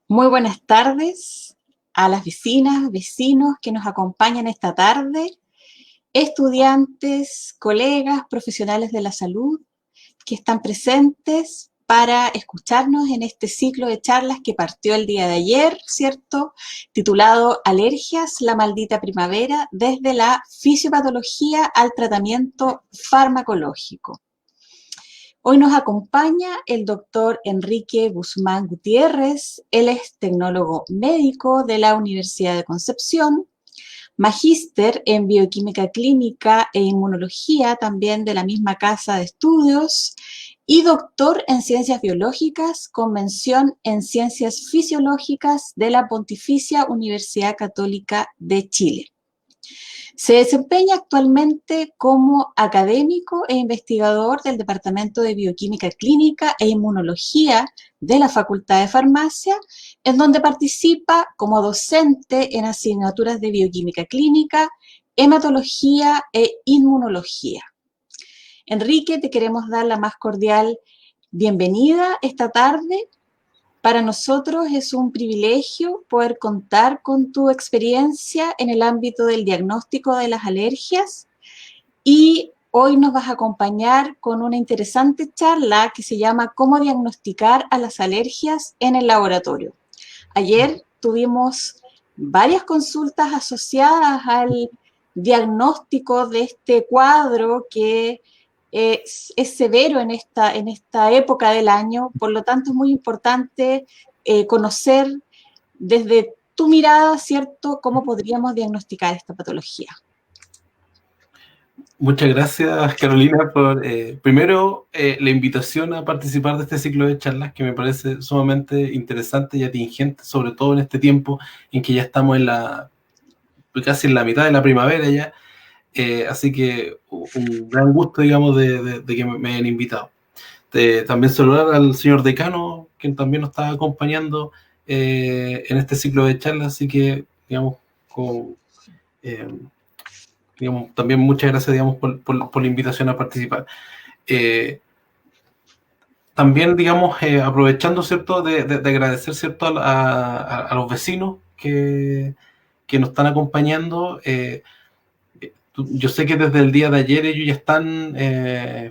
Muy buenas tardes a las vecinas, vecinos que nos acompañan esta tarde, estudiantes, colegas, profesionales de la salud que están presentes para escucharnos en este ciclo de charlas que partió el día de ayer, ¿cierto? Titulado Alergias, la maldita primavera, desde la fisiopatología al tratamiento farmacológico. Hoy nos acompaña el doctor Enrique Guzmán Gutiérrez. Él es tecnólogo médico de la Universidad de Concepción, magíster en bioquímica clínica e inmunología también de la misma casa de estudios y doctor en ciencias biológicas con mención en ciencias fisiológicas de la Pontificia Universidad Católica de Chile. Se desempeña actualmente como académico e investigador del Departamento de Bioquímica Clínica e Inmunología de la Facultad de Farmacia, en donde participa como docente en asignaturas de Bioquímica Clínica, Hematología e Inmunología. Enrique, te queremos dar la más cordial bienvenida esta tarde. Para nosotros es un privilegio poder contar con tu experiencia en el ámbito del diagnóstico de las alergias y hoy nos vas a acompañar con una interesante charla que se llama ¿Cómo diagnosticar a las alergias en el laboratorio? Ayer tuvimos varias consultas asociadas al diagnóstico de este cuadro que es severo en esta época del año, por lo tanto es muy importante conocer desde tu mirada, ¿cierto?, cómo podríamos diagnosticar esta patología. Muchas gracias, Carolina, por primero la invitación a participar de este ciclo de charlas que me parece sumamente interesante y atingente, sobre todo en este tiempo en que ya estamos casi en la mitad de la primavera ya. Así que un gran gusto, digamos, de que me hayan invitado. También saludar al señor decano, quien también nos está acompañando en este ciclo de charlas, así que, digamos, también muchas gracias, digamos, por la invitación a participar. También, digamos, aprovechando, ¿cierto?, de agradecer, ¿cierto?, a los vecinos que nos están acompañando. Yo sé que desde el día de ayer ellos ya están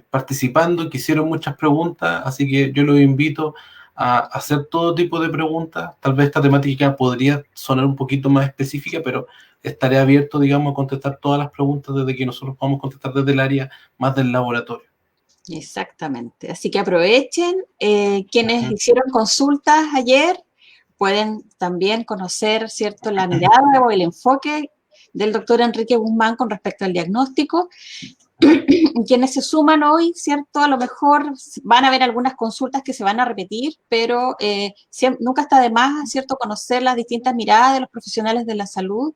participando y que hicieron muchas preguntas, así que yo los invito a hacer todo tipo de preguntas. Tal vez esta temática podría sonar un poquito más específica, pero estaré abierto, digamos, a contestar todas las preguntas desde que nosotros podamos contestar desde el área más del laboratorio. Exactamente. Así que aprovechen. Quienes hicieron consultas ayer pueden también conocer, ¿cierto?, la mirada o el enfoque del doctor Enrique Guzmán con respecto al diagnóstico. Quienes se suman hoy, ¿cierto?, a lo mejor van a ver algunas consultas que se van a repetir, pero nunca está de más, ¿cierto?, conocer las distintas miradas de los profesionales de la salud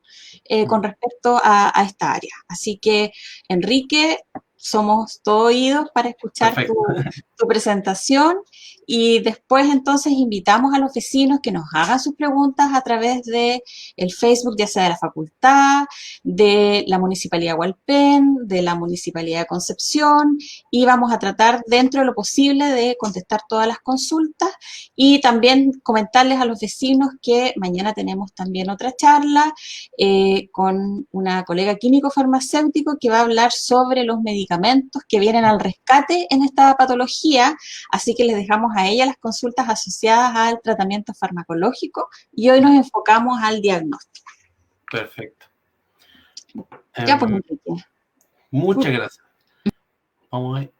con respecto a esta área. Así que, Enrique, somos todo oídos para escuchar tu presentación y después entonces invitamos a los vecinos que nos hagan sus preguntas a través de el Facebook, ya sea de la facultad, de la Municipalidad de Hualpén, de la Municipalidad de Concepción, y vamos a tratar dentro de lo posible de contestar todas las consultas y también comentarles a los vecinos que mañana tenemos también otra charla con una colega químico farmacéutico que va a hablar sobre los medicamentos que vienen al rescate en esta patología, así que les dejamos a ella las consultas asociadas al tratamiento farmacológico y hoy nos enfocamos al diagnóstico. Perfecto. Ya, pues, Enrique. Muchas gracias. Vamos ahí.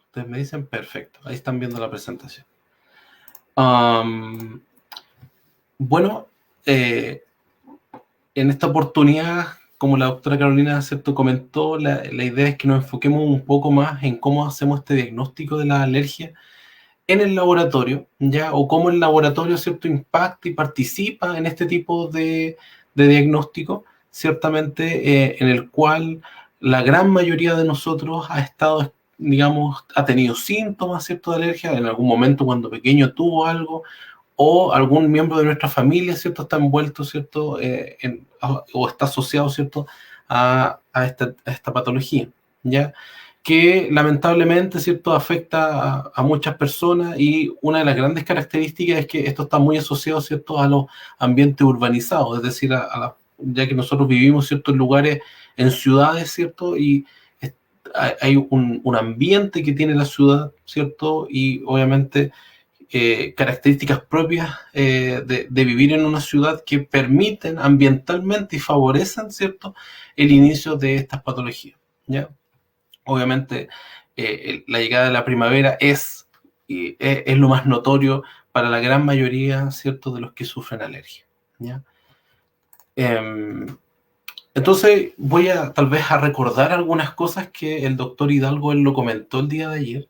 Ustedes me dicen perfecto. Ahí están viendo la presentación. Bueno, en esta oportunidad, como la doctora Carolina, ¿cierto?, comentó, la idea es que nos enfoquemos un poco más en cómo hacemos este diagnóstico de la alergia en el laboratorio, ¿ya? O cómo el laboratorio, ¿cierto?, impacta y participa en este tipo de diagnóstico, ciertamente en el cual la gran mayoría de nosotros ha estado, digamos, ha tenido síntomas, ¿cierto?, de alergia, en algún momento cuando pequeño tuvo algo, o algún miembro de nuestra familia, ¿cierto?, está envuelto, ¿cierto?, o está asociado, ¿cierto?, a esta patología, ¿ya? que lamentablemente, ¿cierto?, afecta a muchas personas, y una de las grandes características es que esto está muy asociado, ¿cierto?, a los ambientes urbanizados, es decir, ya que nosotros vivimos, ¿cierto?, en lugares, en ciudades, ¿cierto?, y hay un ambiente que tiene la ciudad, ¿cierto?, y obviamente características propias de vivir en una ciudad que permiten ambientalmente y favorecen, ¿cierto?, el inicio de estas patologías, ¿ya? Obviamente, la llegada de la primavera es lo más notorio para la gran mayoría, ¿cierto?, de los que sufren alergia, ¿ya? Entonces voy tal vez a recordar algunas cosas que el doctor Hidalgo él lo comentó el día de ayer,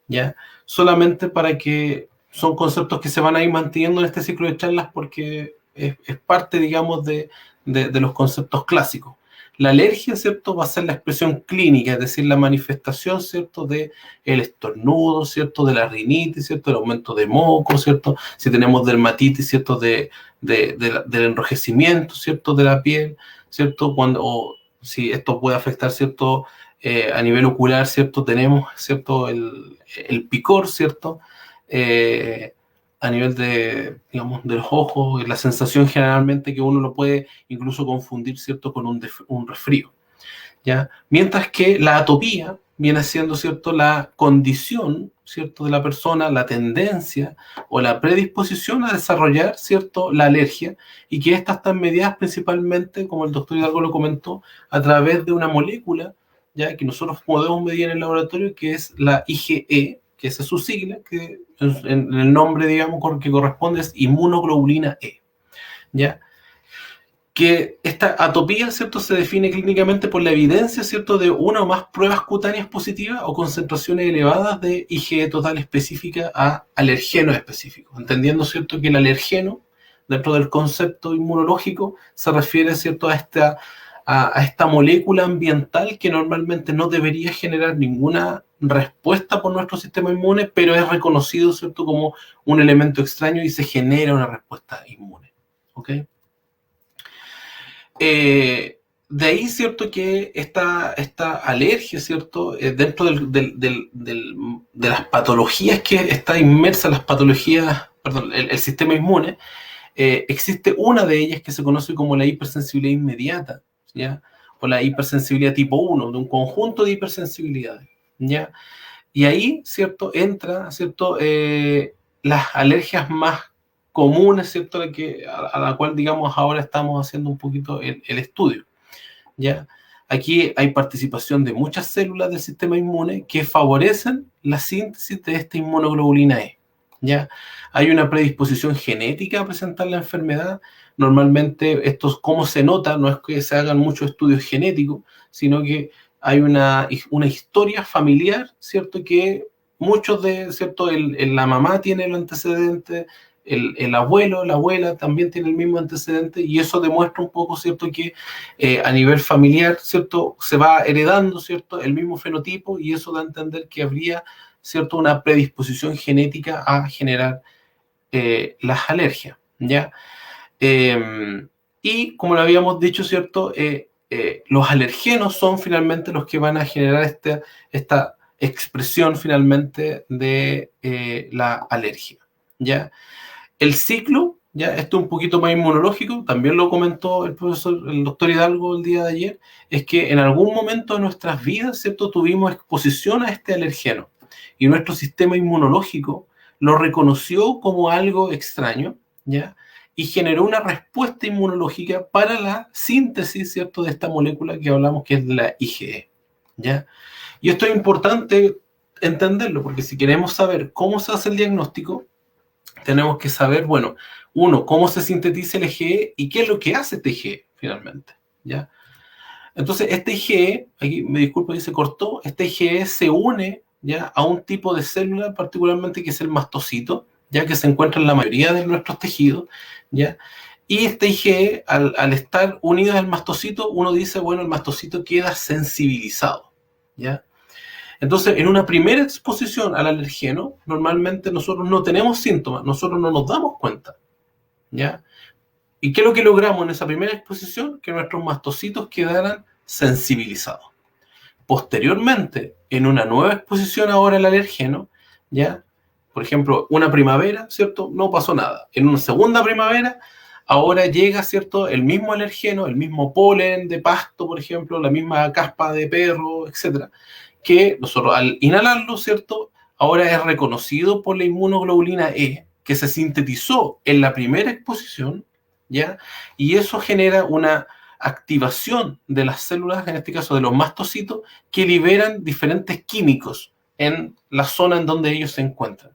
¿ya? Solamente para que son conceptos que se van a ir manteniendo en este ciclo de charlas, porque es parte, digamos, de los conceptos clásicos. La alergia, ¿cierto?, va a ser la expresión clínica, es decir, la manifestación, ¿cierto?, de el estornudo, ¿cierto?, de la rinitis, ¿cierto?, el aumento de moco, ¿cierto?, si tenemos dermatitis, ¿cierto?, del enrojecimiento, ¿cierto?, de la piel, ¿cierto?, o si esto puede afectar, ¿cierto?, a nivel ocular, ¿cierto?, tenemos, ¿cierto?, el picor, ¿cierto?, a nivel digamos, de los ojos, la sensación generalmente que uno lo puede incluso confundir, ¿cierto?, con un resfrío, ¿ya? Mientras que la atopía viene siendo, ¿cierto?, la condición, ¿cierto?, de la persona, la tendencia o la predisposición a desarrollar, ¿cierto?, la alergia, y que estas están mediadas principalmente, como el doctor Hidalgo lo comentó, a través de una molécula, ¿ya?, que nosotros podemos medir en el laboratorio, que es la IgE, que esa es su sigla, que en el nombre, digamos, que corresponde es inmunoglobulina E, ¿ya? Que esta atopía, ¿cierto?, se define clínicamente por la evidencia, ¿cierto?, de una o más pruebas cutáneas positivas o concentraciones elevadas de IgE total específica a alergenos específicos, entendiendo, ¿cierto?, que el alergeno, dentro del concepto inmunológico, se refiere, ¿cierto?, a esta molécula ambiental que normalmente no debería generar ninguna respuesta por nuestro sistema inmune, pero es reconocido, ¿cierto?, como un elemento extraño y se genera una respuesta inmune, ¿ok? De ahí, ¿cierto?, que esta alergia, ¿cierto?, dentro de las patologías que está inmersa, las patologías, perdón, el sistema inmune, existe una de ellas que se conoce como la hipersensibilidad inmediata, ¿ya?, o la hipersensibilidad tipo 1, de un conjunto de hipersensibilidades, ¿ya? Y ahí, ¿cierto?, entra, ¿cierto?, las alergias más comunes, ¿cierto?, a la cual, digamos, ahora estamos haciendo un poquito el estudio, ¿ya? Aquí hay participación de muchas células del sistema inmune que favorecen la síntesis de esta inmunoglobulina E, ¿ya? Hay una predisposición genética a presentar la enfermedad. Normalmente, ¿cómo se nota? No es que se hagan muchos estudios genéticos, sino que hay una historia familiar, ¿cierto?, que ¿cierto?, la mamá tiene el antecedente, el abuelo, la abuela también tiene el mismo antecedente, y eso demuestra un poco, ¿cierto?, que a nivel familiar, ¿cierto?, se va heredando, ¿cierto?, el mismo fenotipo, y eso da a entender que habría, ¿cierto?, una predisposición genética a generar las alergias, ¿ya? Y como lo habíamos dicho, ¿cierto?, los alergenos son finalmente los que van a generar esta expresión finalmente de la alergia, ¿ya? El ciclo, ya esto un poquito más inmunológico, también lo comentó el doctor Hidalgo el día de ayer, es que en algún momento de nuestras vidas, ¿cierto?, tuvimos exposición a este alergeno, y nuestro sistema inmunológico lo reconoció como algo extraño, ¿ya?, y generó una respuesta inmunológica para la síntesis, ¿cierto?, de esta molécula que hablamos, que es la IgE, ¿ya? Y esto es importante entenderlo, porque si queremos saber cómo se hace el diagnóstico, tenemos que saber, bueno, uno, cómo se sintetiza el IgE y qué es lo que hace este IgE finalmente, ¿ya? Entonces, este IgE, aquí me disculpo que se cortó, este IgE se une, ¿ya?, a un tipo de célula particularmente, que es el mastocito, ya que se encuentra en la mayoría de nuestros tejidos, ¿ya? Y este IgE, al estar unido al mastocito, uno dice, bueno, el mastocito queda sensibilizado, ¿ya? Entonces, en una primera exposición al alergeno, normalmente nosotros no tenemos síntomas, nosotros no nos damos cuenta, ¿ya? ¿Y qué es lo que logramos en esa primera exposición? Que nuestros mastocitos quedaran sensibilizados. posteriormente, en una nueva exposición ahora al alergeno, ¿ya? Por ejemplo, una primavera, ¿cierto? No pasó nada. En una segunda primavera, ahora llega, ¿cierto? El mismo alergeno, el mismo polen de pasto, por ejemplo, la misma caspa de perro, etcétera, que nosotros al inhalarlo, ¿cierto? Ahora es reconocido por la inmunoglobulina E, que se sintetizó en la primera exposición, ¿ya? Y eso genera una activación de las células, en este caso de los mastocitos, que liberan diferentes químicos en la zona en donde ellos se encuentran.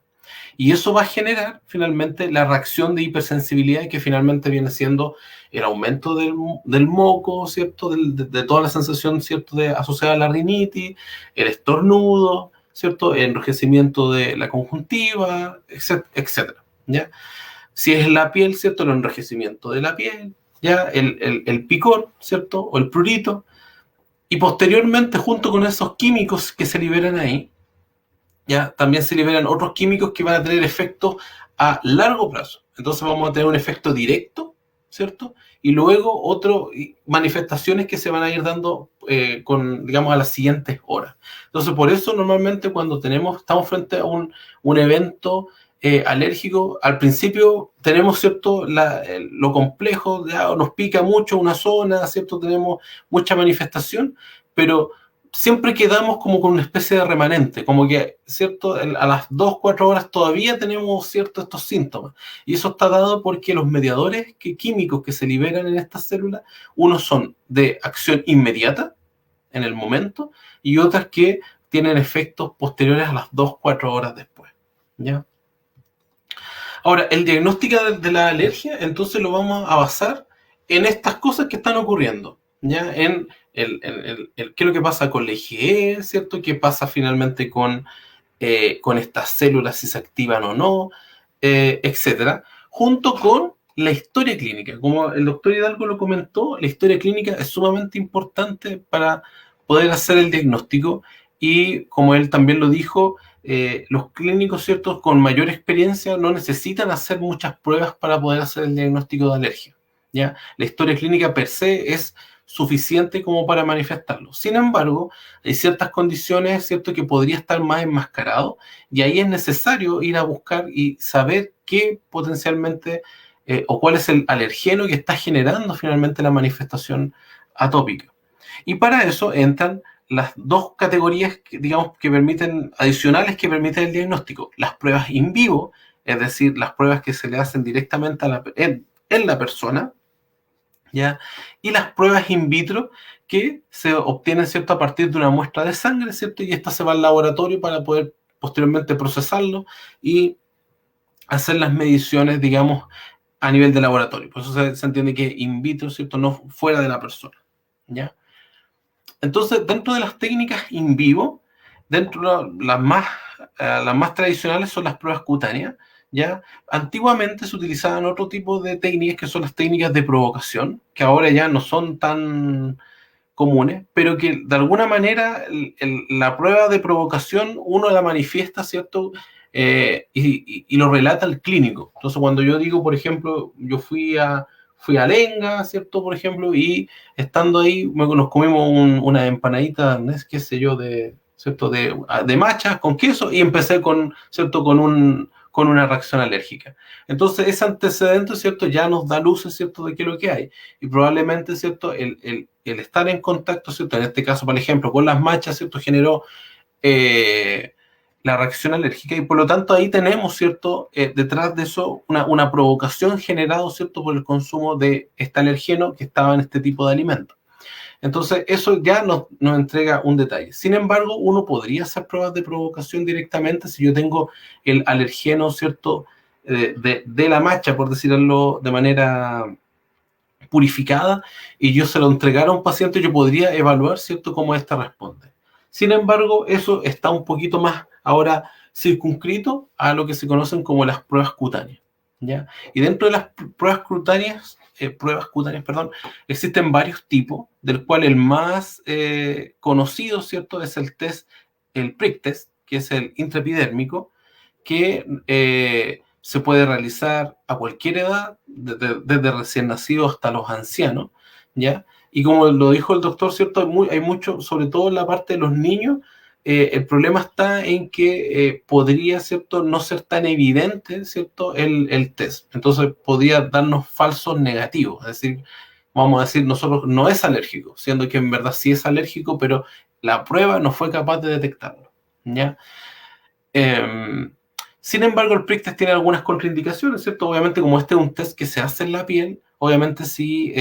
Y eso va a generar finalmente la reacción de hipersensibilidad que finalmente viene siendo el aumento del moco, ¿cierto? De toda la sensación, ¿cierto? Asociada a la rinitis, el estornudo, ¿cierto? El enrojecimiento de la conjuntiva, etcétera, ¿ya? Si es la piel, ¿cierto? El enrojecimiento de la piel, ¿ya? El picor, ¿cierto? O el prurito. Y posteriormente, junto con esos químicos que se liberan ahí, ¿ya? También se liberan otros químicos que van a tener efectos a largo plazo. Entonces vamos a tener un efecto directo, ¿cierto? Y luego otras manifestaciones que se van a ir dando digamos, a las siguientes horas. Entonces, por eso normalmente cuando estamos frente a un evento alérgico, al principio tenemos, ¿cierto? Lo complejo, ya nos pica mucho una zona, ¿cierto? Tenemos mucha manifestación, pero siempre quedamos como con una especie de remanente, como que, ¿cierto? A las 2, 4 horas todavía tenemos, ¿cierto? Estos síntomas. Y eso está dado porque los mediadores químicos que se liberan en estas células, unos son de acción inmediata, en el momento, y otras que tienen efectos posteriores a las 2, 4 horas después, ¿ya? Ahora, el diagnóstico de la alergia, entonces lo vamos a basar en estas cosas que están ocurriendo, ¿ya? En qué es lo que pasa con la IgE, ¿cierto? ¿Qué pasa finalmente con estas células, si se activan o no, etcétera? Junto con la historia clínica. Como el doctor Hidalgo lo comentó, la historia clínica es sumamente importante para poder hacer el diagnóstico y, como él también lo dijo, los clínicos, ¿cierto?, con mayor experiencia no necesitan hacer muchas pruebas para poder hacer el diagnóstico de alergia, ¿ya? La historia clínica per se es suficiente como para manifestarlo. Sin embargo, hay ciertas condiciones, ¿cierto?, que podría estar más enmascarado y ahí es necesario ir a buscar y saber qué potencialmente o cuál es el alergeno que está generando finalmente la manifestación atópica. Y para eso entran las dos categorías, digamos, que permiten, adicionales que permiten el diagnóstico. Las pruebas in vivo, es decir, las pruebas que se le hacen directamente en la persona, ¿ya? Y las pruebas in vitro que se obtienen, ¿cierto?, a partir de una muestra de sangre, ¿cierto? Y esta se va al laboratorio para poder posteriormente procesarlo y hacer las mediciones, digamos, a nivel de laboratorio. Por eso se entiende que in vitro, ¿cierto?, no fuera de la persona, ¿ya? Entonces, dentro de las técnicas in vivo, dentro de las más tradicionales son las pruebas cutáneas, ¿ya? Antiguamente se utilizaban otro tipo de técnicas que son las técnicas de provocación, que ahora ya no son tan comunes, pero que de alguna manera la prueba de provocación uno la manifiesta, ¿cierto? Y lo relata el clínico. Entonces, cuando yo digo, por ejemplo, yo fui a Lenga, ¿cierto? Por ejemplo, y estando ahí nos comimos una empanadita, qué sé yo, ¿cierto? De machas con queso y empecé ¿cierto? Con una reacción alérgica. Entonces, ese antecedente, ¿cierto? Ya nos da luces, ¿cierto? De qué es lo que hay. Y probablemente, ¿cierto? El estar en contacto, ¿cierto? En este caso, por ejemplo, con las machas, ¿cierto? Generó la reacción alérgica y por lo tanto ahí tenemos, ¿cierto? Detrás de eso una provocación generada, ¿cierto? Por el consumo de este alergeno que estaba en este tipo de alimentos. Entonces eso ya nos entrega un detalle. Sin embargo, uno podría hacer pruebas de provocación directamente si yo tengo el alergeno, ¿cierto? De la macha, por decirlo de manera purificada, y yo se lo entregara a un paciente, yo podría evaluar, ¿cierto?, cómo ésta responde. Sin embargo, eso está un poquito más ahora circunscrito a lo que se conocen como las pruebas cutáneas, ¿ya? Y dentro de las pruebas cutáneas, perdón, existen varios tipos, del cual el más conocido, ¿cierto?, es el prick test, que es el intraepidérmico, que se puede realizar a cualquier edad, desde recién nacidos hasta los ancianos, ¿ya? Y como lo dijo el doctor, ¿cierto? Hay mucho, sobre todo en la parte de los niños, el problema está en que podría, ¿cierto?, no ser tan evidente, ¿cierto?, el test. Entonces podría darnos falsos negativos. Es decir, vamos a decir, nosotros no es alérgico, siendo que en verdad sí es alérgico, pero la prueba no fue capaz de detectarlo, ¿ya? Eh, Sin embargo, el prick test tiene algunas contraindicaciones, ¿cierto? Obviamente, como este es un test que se hace en la piel, obviamente si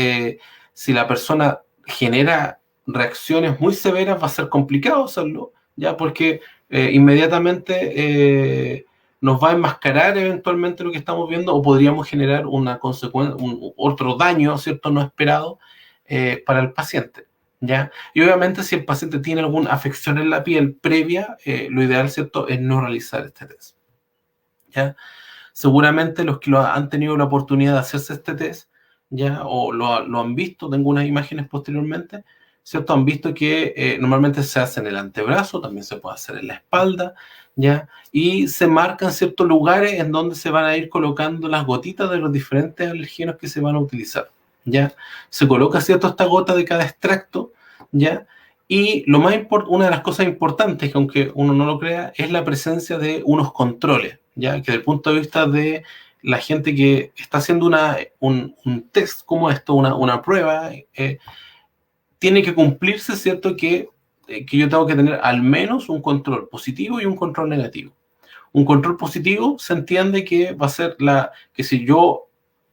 la persona genera reacciones muy severas va a ser complicado hacerlo, ¿ya? Porque inmediatamente nos va a enmascarar eventualmente lo que estamos viendo o podríamos generar una consecuencia, otro daño, ¿cierto? No esperado para el paciente, ¿ya? Y obviamente si el paciente tiene alguna afección en la piel previa, lo ideal, ¿cierto?, es no realizar este test, ¿ya? Seguramente los que han tenido la oportunidad de hacerse este test, ¿ya? O lo han visto, tengo unas imágenes posteriormente, ¿cierto? Han visto que normalmente se hace en el antebrazo, también se puede hacer en la espalda, ¿ya? Y se marcan ciertos lugares en donde se van a ir colocando las gotitas de los diferentes alergenos que se van a utilizar, ¿ya? Se coloca, ¿cierto?, esta gota de cada extracto, ¿ya? Y una de las cosas importantes, que aunque uno no lo crea, es la presencia de unos controles, ¿ya? Que desde el punto de vista de la gente que está haciendo un test como esto, una prueba, tiene que cumplirse, ¿cierto? Que yo tengo que tener al menos un control positivo y un control negativo. Un control positivo se entiende que va a ser que si yo,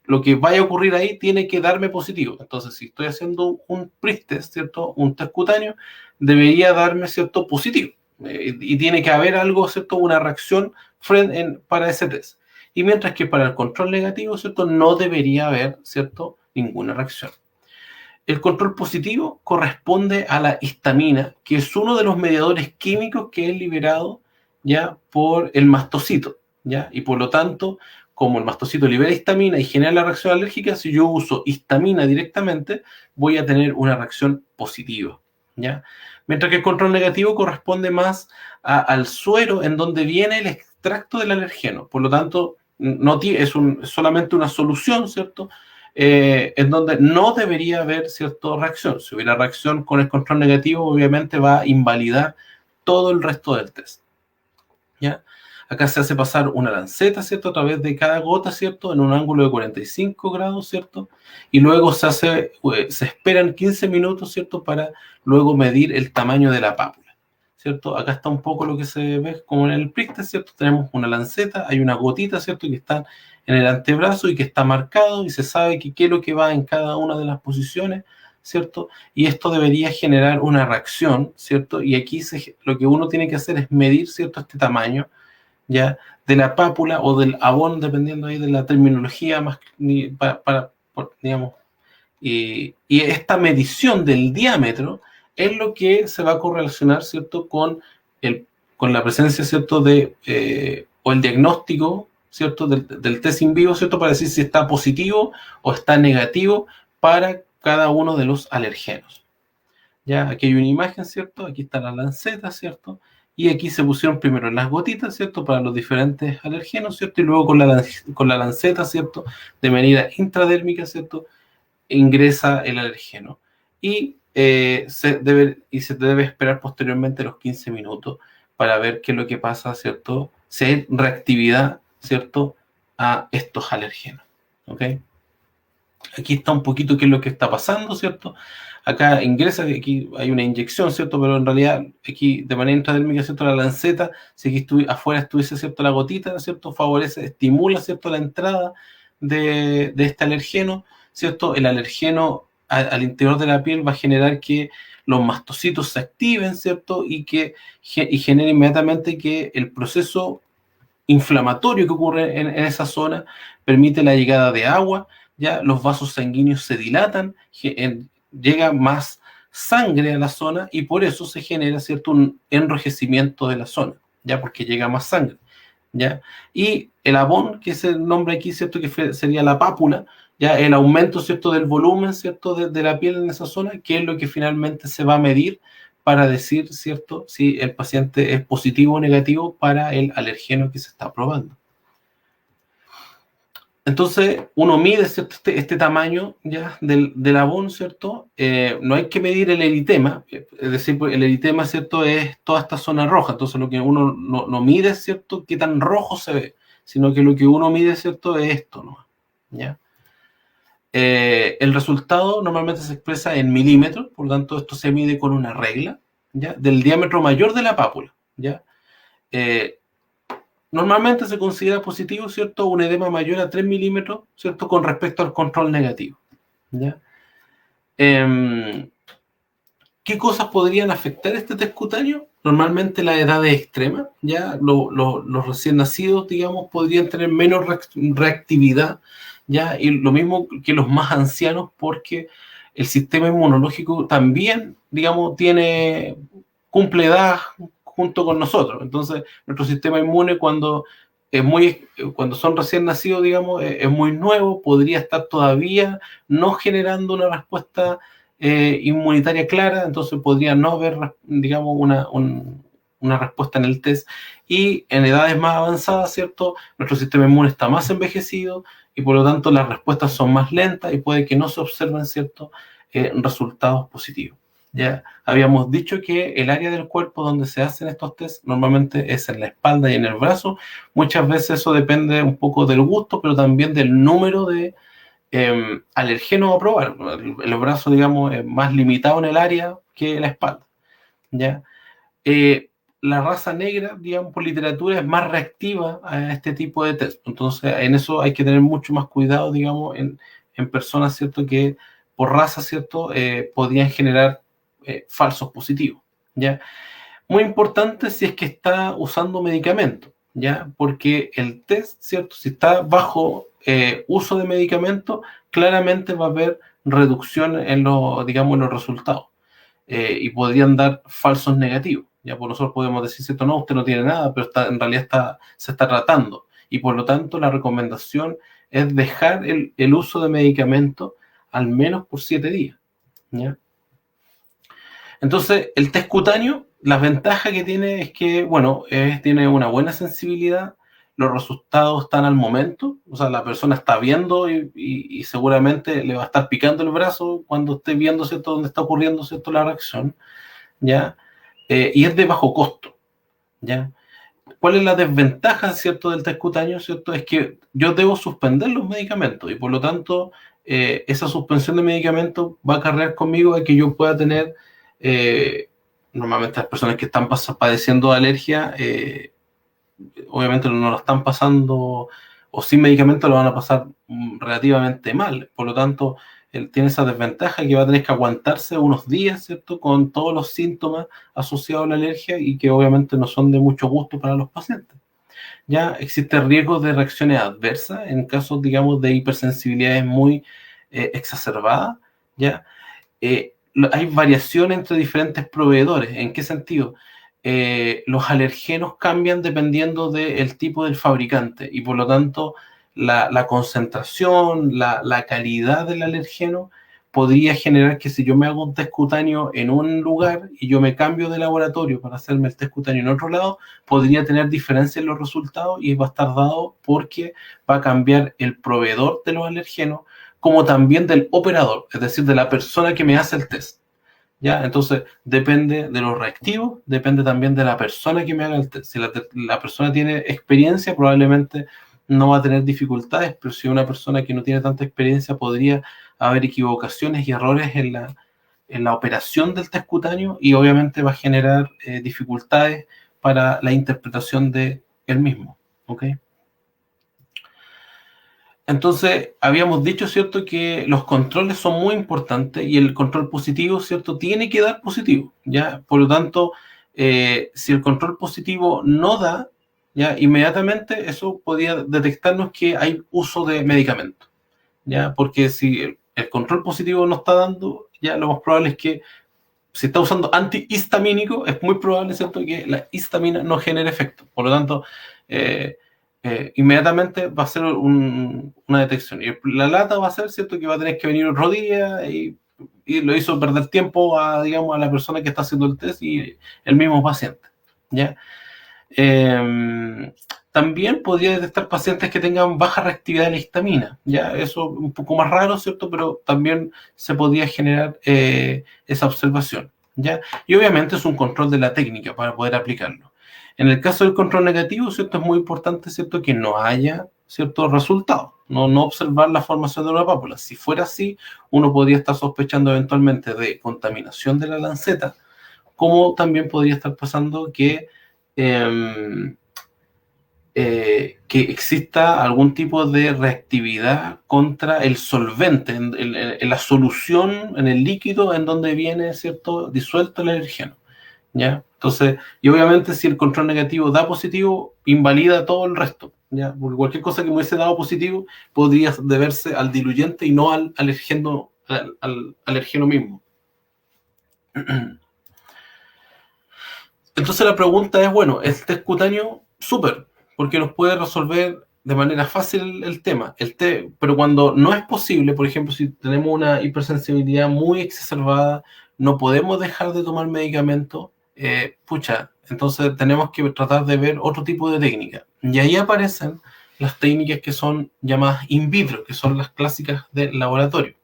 lo que vaya a ocurrir ahí tiene que darme positivo. Entonces, si estoy haciendo un pre-test, ¿cierto? Un test cutáneo, debería darme, ¿cierto?, positivo. Y tiene que haber algo, ¿cierto?, una reacción para ese test. Y mientras que para el control negativo, ¿cierto?, no debería haber, ¿cierto?, ninguna reacción. El control positivo corresponde a la histamina, que es uno de los mediadores químicos que es liberado ya por el mastocito, ¿ya? Y por lo tanto, como el mastocito libera histamina y genera la reacción alérgica, si yo uso histamina directamente, voy a tener una reacción positiva, ¿ya? Mientras que el control negativo corresponde más al suero en donde viene el extracto del alergeno. Por lo tanto, no es solamente una solución, ¿cierto?, en donde no debería haber cierta reacción. Si hubiera reacción con el control negativo, obviamente va a invalidar todo el resto del test, ¿ya? Acá se hace pasar una lanceta, ¿cierto?, a través de cada gota, ¿cierto?, en un ángulo de 45 grados, ¿cierto? Y luego se esperan 15 minutos, ¿cierto?, para luego medir el tamaño de la pápula, ¿cierto? Acá está un poco lo que se ve como en el prick test, ¿cierto? Tenemos una lanceta, hay una gotita, ¿cierto?, que está en el antebrazo y que está marcado y se sabe qué es lo que va en cada una de las posiciones, ¿cierto? Y esto debería generar una reacción, ¿cierto? Y aquí lo que uno tiene que hacer es medir, ¿cierto?, este tamaño, ¿ya?, de la pápula o del abón, dependiendo ahí de la terminología, más digamos, y esta medición del diámetro es lo que se va a correlacionar, ¿cierto?, con la presencia, ¿cierto?, o el diagnóstico, ¿cierto?, del test in vivo, ¿cierto?, para decir si está positivo o está negativo para cada uno de los alergenos. Ya, aquí hay una imagen, ¿cierto? Aquí está la lanceta, ¿cierto? Y aquí se pusieron primero las gotitas, ¿cierto?, para los diferentes alergenos, ¿cierto? Y luego con la lanceta, ¿cierto?, de manera intradérmica, ¿cierto?, ingresa el alergeno. Y se debe esperar posteriormente los 15 minutos para ver qué es lo que pasa, ¿cierto?, si hay reactividad, ¿cierto?, a estos alergenos. ¿Ok? Aquí está un poquito qué es lo que está pasando, ¿cierto? Acá ingresa, aquí hay una inyección, ¿cierto? Pero en realidad aquí de manera intradérmica, ¿cierto?, la lanceta, si aquí afuera estuviese, ¿cierto?, la gotita, ¿cierto?, favorece, estimula, ¿cierto?, la entrada de este alergeno, ¿cierto? El alergeno al interior de la piel va a generar que los mastocitos se activen, ¿cierto? Y genera inmediatamente que el proceso inflamatorio que ocurre en esa zona permite la llegada de agua, ya los vasos sanguíneos se dilatan, llega más sangre a la zona y por eso se genera, ¿cierto?, un enrojecimiento de la zona, ya porque llega más sangre, ya. Y el abón, que es el nombre aquí, ¿cierto?, que sería la pápula, ya el aumento, ¿cierto?, del volumen, ¿cierto?, de la piel en esa zona, que es lo que finalmente se va a medir para decir, ¿cierto?, si el paciente es positivo o negativo para el alergeno que se está probando. Entonces, uno mide, ¿cierto? Este tamaño ya del abón, ¿cierto? No hay que medir el eritema, es decir, pues, el eritema, ¿cierto? Es toda esta zona roja, entonces lo que uno no mide, ¿cierto? Qué tan rojo se ve, sino que lo que uno mide, ¿cierto? Es esto, ¿no? ¿Ya? El resultado normalmente se expresa en milímetros, por lo tanto, esto se mide con una regla, ¿ya? Del diámetro mayor de la pápula, ¿ya? Eh, Normalmente se considera positivo, ¿cierto? Un edema mayor a 3 milímetros, ¿cierto? Con respecto al control negativo, ¿ya? ¿Qué cosas podrían afectar este test cutáneo? Normalmente la edad es extrema, ¿ya? Los recién nacidos, digamos, podrían tener menos reactividad, ¿ya? Y lo mismo que los más ancianos, porque el sistema inmunológico también, digamos, cumple edad junto con nosotros. Entonces, nuestro sistema inmune cuando son recién nacidos, digamos, es muy nuevo, podría estar todavía no generando una respuesta inmunitaria clara, entonces podría no haber, digamos, una respuesta en el test. Y en edades más avanzadas, ¿cierto? Nuestro sistema inmune está más envejecido y por lo tanto las respuestas son más lentas y puede que no se observen, ¿cierto? Resultados positivos. Ya habíamos dicho que el área del cuerpo donde se hacen estos tests normalmente es en la espalda y en el brazo. Muchas veces eso depende un poco del gusto, pero también del número de alergenos a probar. El brazo, digamos, es más limitado en el área que la espalda, ¿ya? La raza negra, digamos, por literatura, es más reactiva a este tipo de test. Entonces, en eso hay que tener mucho más cuidado, digamos, en personas, ¿cierto?, que por raza, ¿cierto?, podrían generar falsos positivos, ¿ya? Muy importante si es que está usando medicamentos, ¿ya? Porque el test, ¿cierto? Si está bajo uso de medicamentos, claramente va a haber reducción digamos, en los resultados y podrían dar falsos negativos. Ya por nosotros podemos decir, ¿cierto? No, usted no tiene nada, pero en realidad se está tratando. Y por lo tanto, la recomendación es dejar el uso de medicamentos al menos por 7 días, ¿ya? Entonces, el test cutáneo, la ventaja que tiene es que, bueno, tiene una buena sensibilidad, los resultados están al momento, o sea, la persona está viendo y seguramente le va a estar picando el brazo cuando esté viendo, ¿cierto?, dónde está ocurriendo, ¿cierto?, la reacción, ¿ya? Y es de bajo costo, ¿ya? ¿Cuál es la desventaja, ¿cierto?, del test cutáneo, ¿cierto? Es que yo debo suspender los medicamentos y por lo tanto esa suspensión de medicamentos va a acarrear conmigo a que yo pueda tener, eh, normalmente las personas que están padeciendo alergia, obviamente no lo están pasando o sin medicamentos lo van a pasar relativamente mal. Por lo tanto, él tiene esa desventaja que va a tener que aguantarse unos días, ¿cierto?, con todos los síntomas asociados a la alergia y que obviamente no son de mucho gusto para los pacientes. Ya existe riesgo de reacciones adversas en casos, digamos, de hipersensibilidades muy exacerbadas, ¿ya? Hay variación entre diferentes proveedores. ¿En qué sentido? Los alergenos cambian dependiendo del tipo del fabricante y por lo tanto la concentración, la calidad del alergeno podría generar que si yo me hago un test cutáneo en un lugar y yo me cambio de laboratorio para hacerme el test cutáneo en otro lado, podría tener diferencias en los resultados y va a estar dado porque va a cambiar el proveedor de los alergenos como también del operador, es decir, de la persona que me hace el test. ¿Ya? Entonces, depende de los reactivos, depende también de la persona que me haga el test. Si la persona tiene experiencia, probablemente no va a tener dificultades, pero si una persona que no tiene tanta experiencia, podría haber equivocaciones y errores en la operación del test cutáneo y obviamente va a generar dificultades para la interpretación de él mismo. ¿Ok? Entonces, habíamos dicho, ¿cierto?, que los controles son muy importantes y el control positivo, ¿cierto?, tiene que dar positivo, ¿ya? Por lo tanto, si el control positivo no da, ¿ya?, inmediatamente eso podría detectarnos que hay uso de medicamentos, ¿ya? Porque si el control positivo no está dando, ya lo más probable es que si está usando antihistamínico, es muy probable, ¿cierto?, que la histamina no genere efecto. Por lo tanto, eh, inmediatamente va a ser una detección. Y la lata va a ser, ¿cierto?, que va a tener que venir otro día y lo hizo perder tiempo digamos, a la persona que está haciendo el test y el mismo paciente, ¿ya? También podría detectar pacientes que tengan baja reactividad de la histamina, ya eso un poco más raro, ¿cierto? Pero también se podría generar esa observación, ¿ya? Y obviamente es un control de la técnica para poder aplicarlo. En el caso del control negativo, ¿cierto? Es muy importante, ¿cierto? Que no haya ciertos resultados, no observar la formación de una pápula. Si fuera así, uno podría estar sospechando eventualmente de contaminación de la lanceta, como también podría estar pasando que exista algún tipo de reactividad contra el solvente, en la solución, en el líquido en donde viene, ¿cierto?, disuelto el alergeno, ¿ya? Entonces, y obviamente si el control negativo da positivo, invalida todo el resto, ¿ya? Porque cualquier cosa que me hubiese dado positivo podría deberse al diluyente y no al alergeno, al alergeno mismo. Entonces la pregunta es, bueno, ¿el test cutáneo? Súper, porque nos puede resolver de manera fácil el tema. Pero cuando no es posible, por ejemplo, si tenemos una hipersensibilidad muy exacerbada, no podemos dejar de tomar medicamento, entonces tenemos que tratar de ver otro tipo de técnica. Y ahí aparecen las técnicas que son llamadas in vitro, que son las clásicas del laboratorio.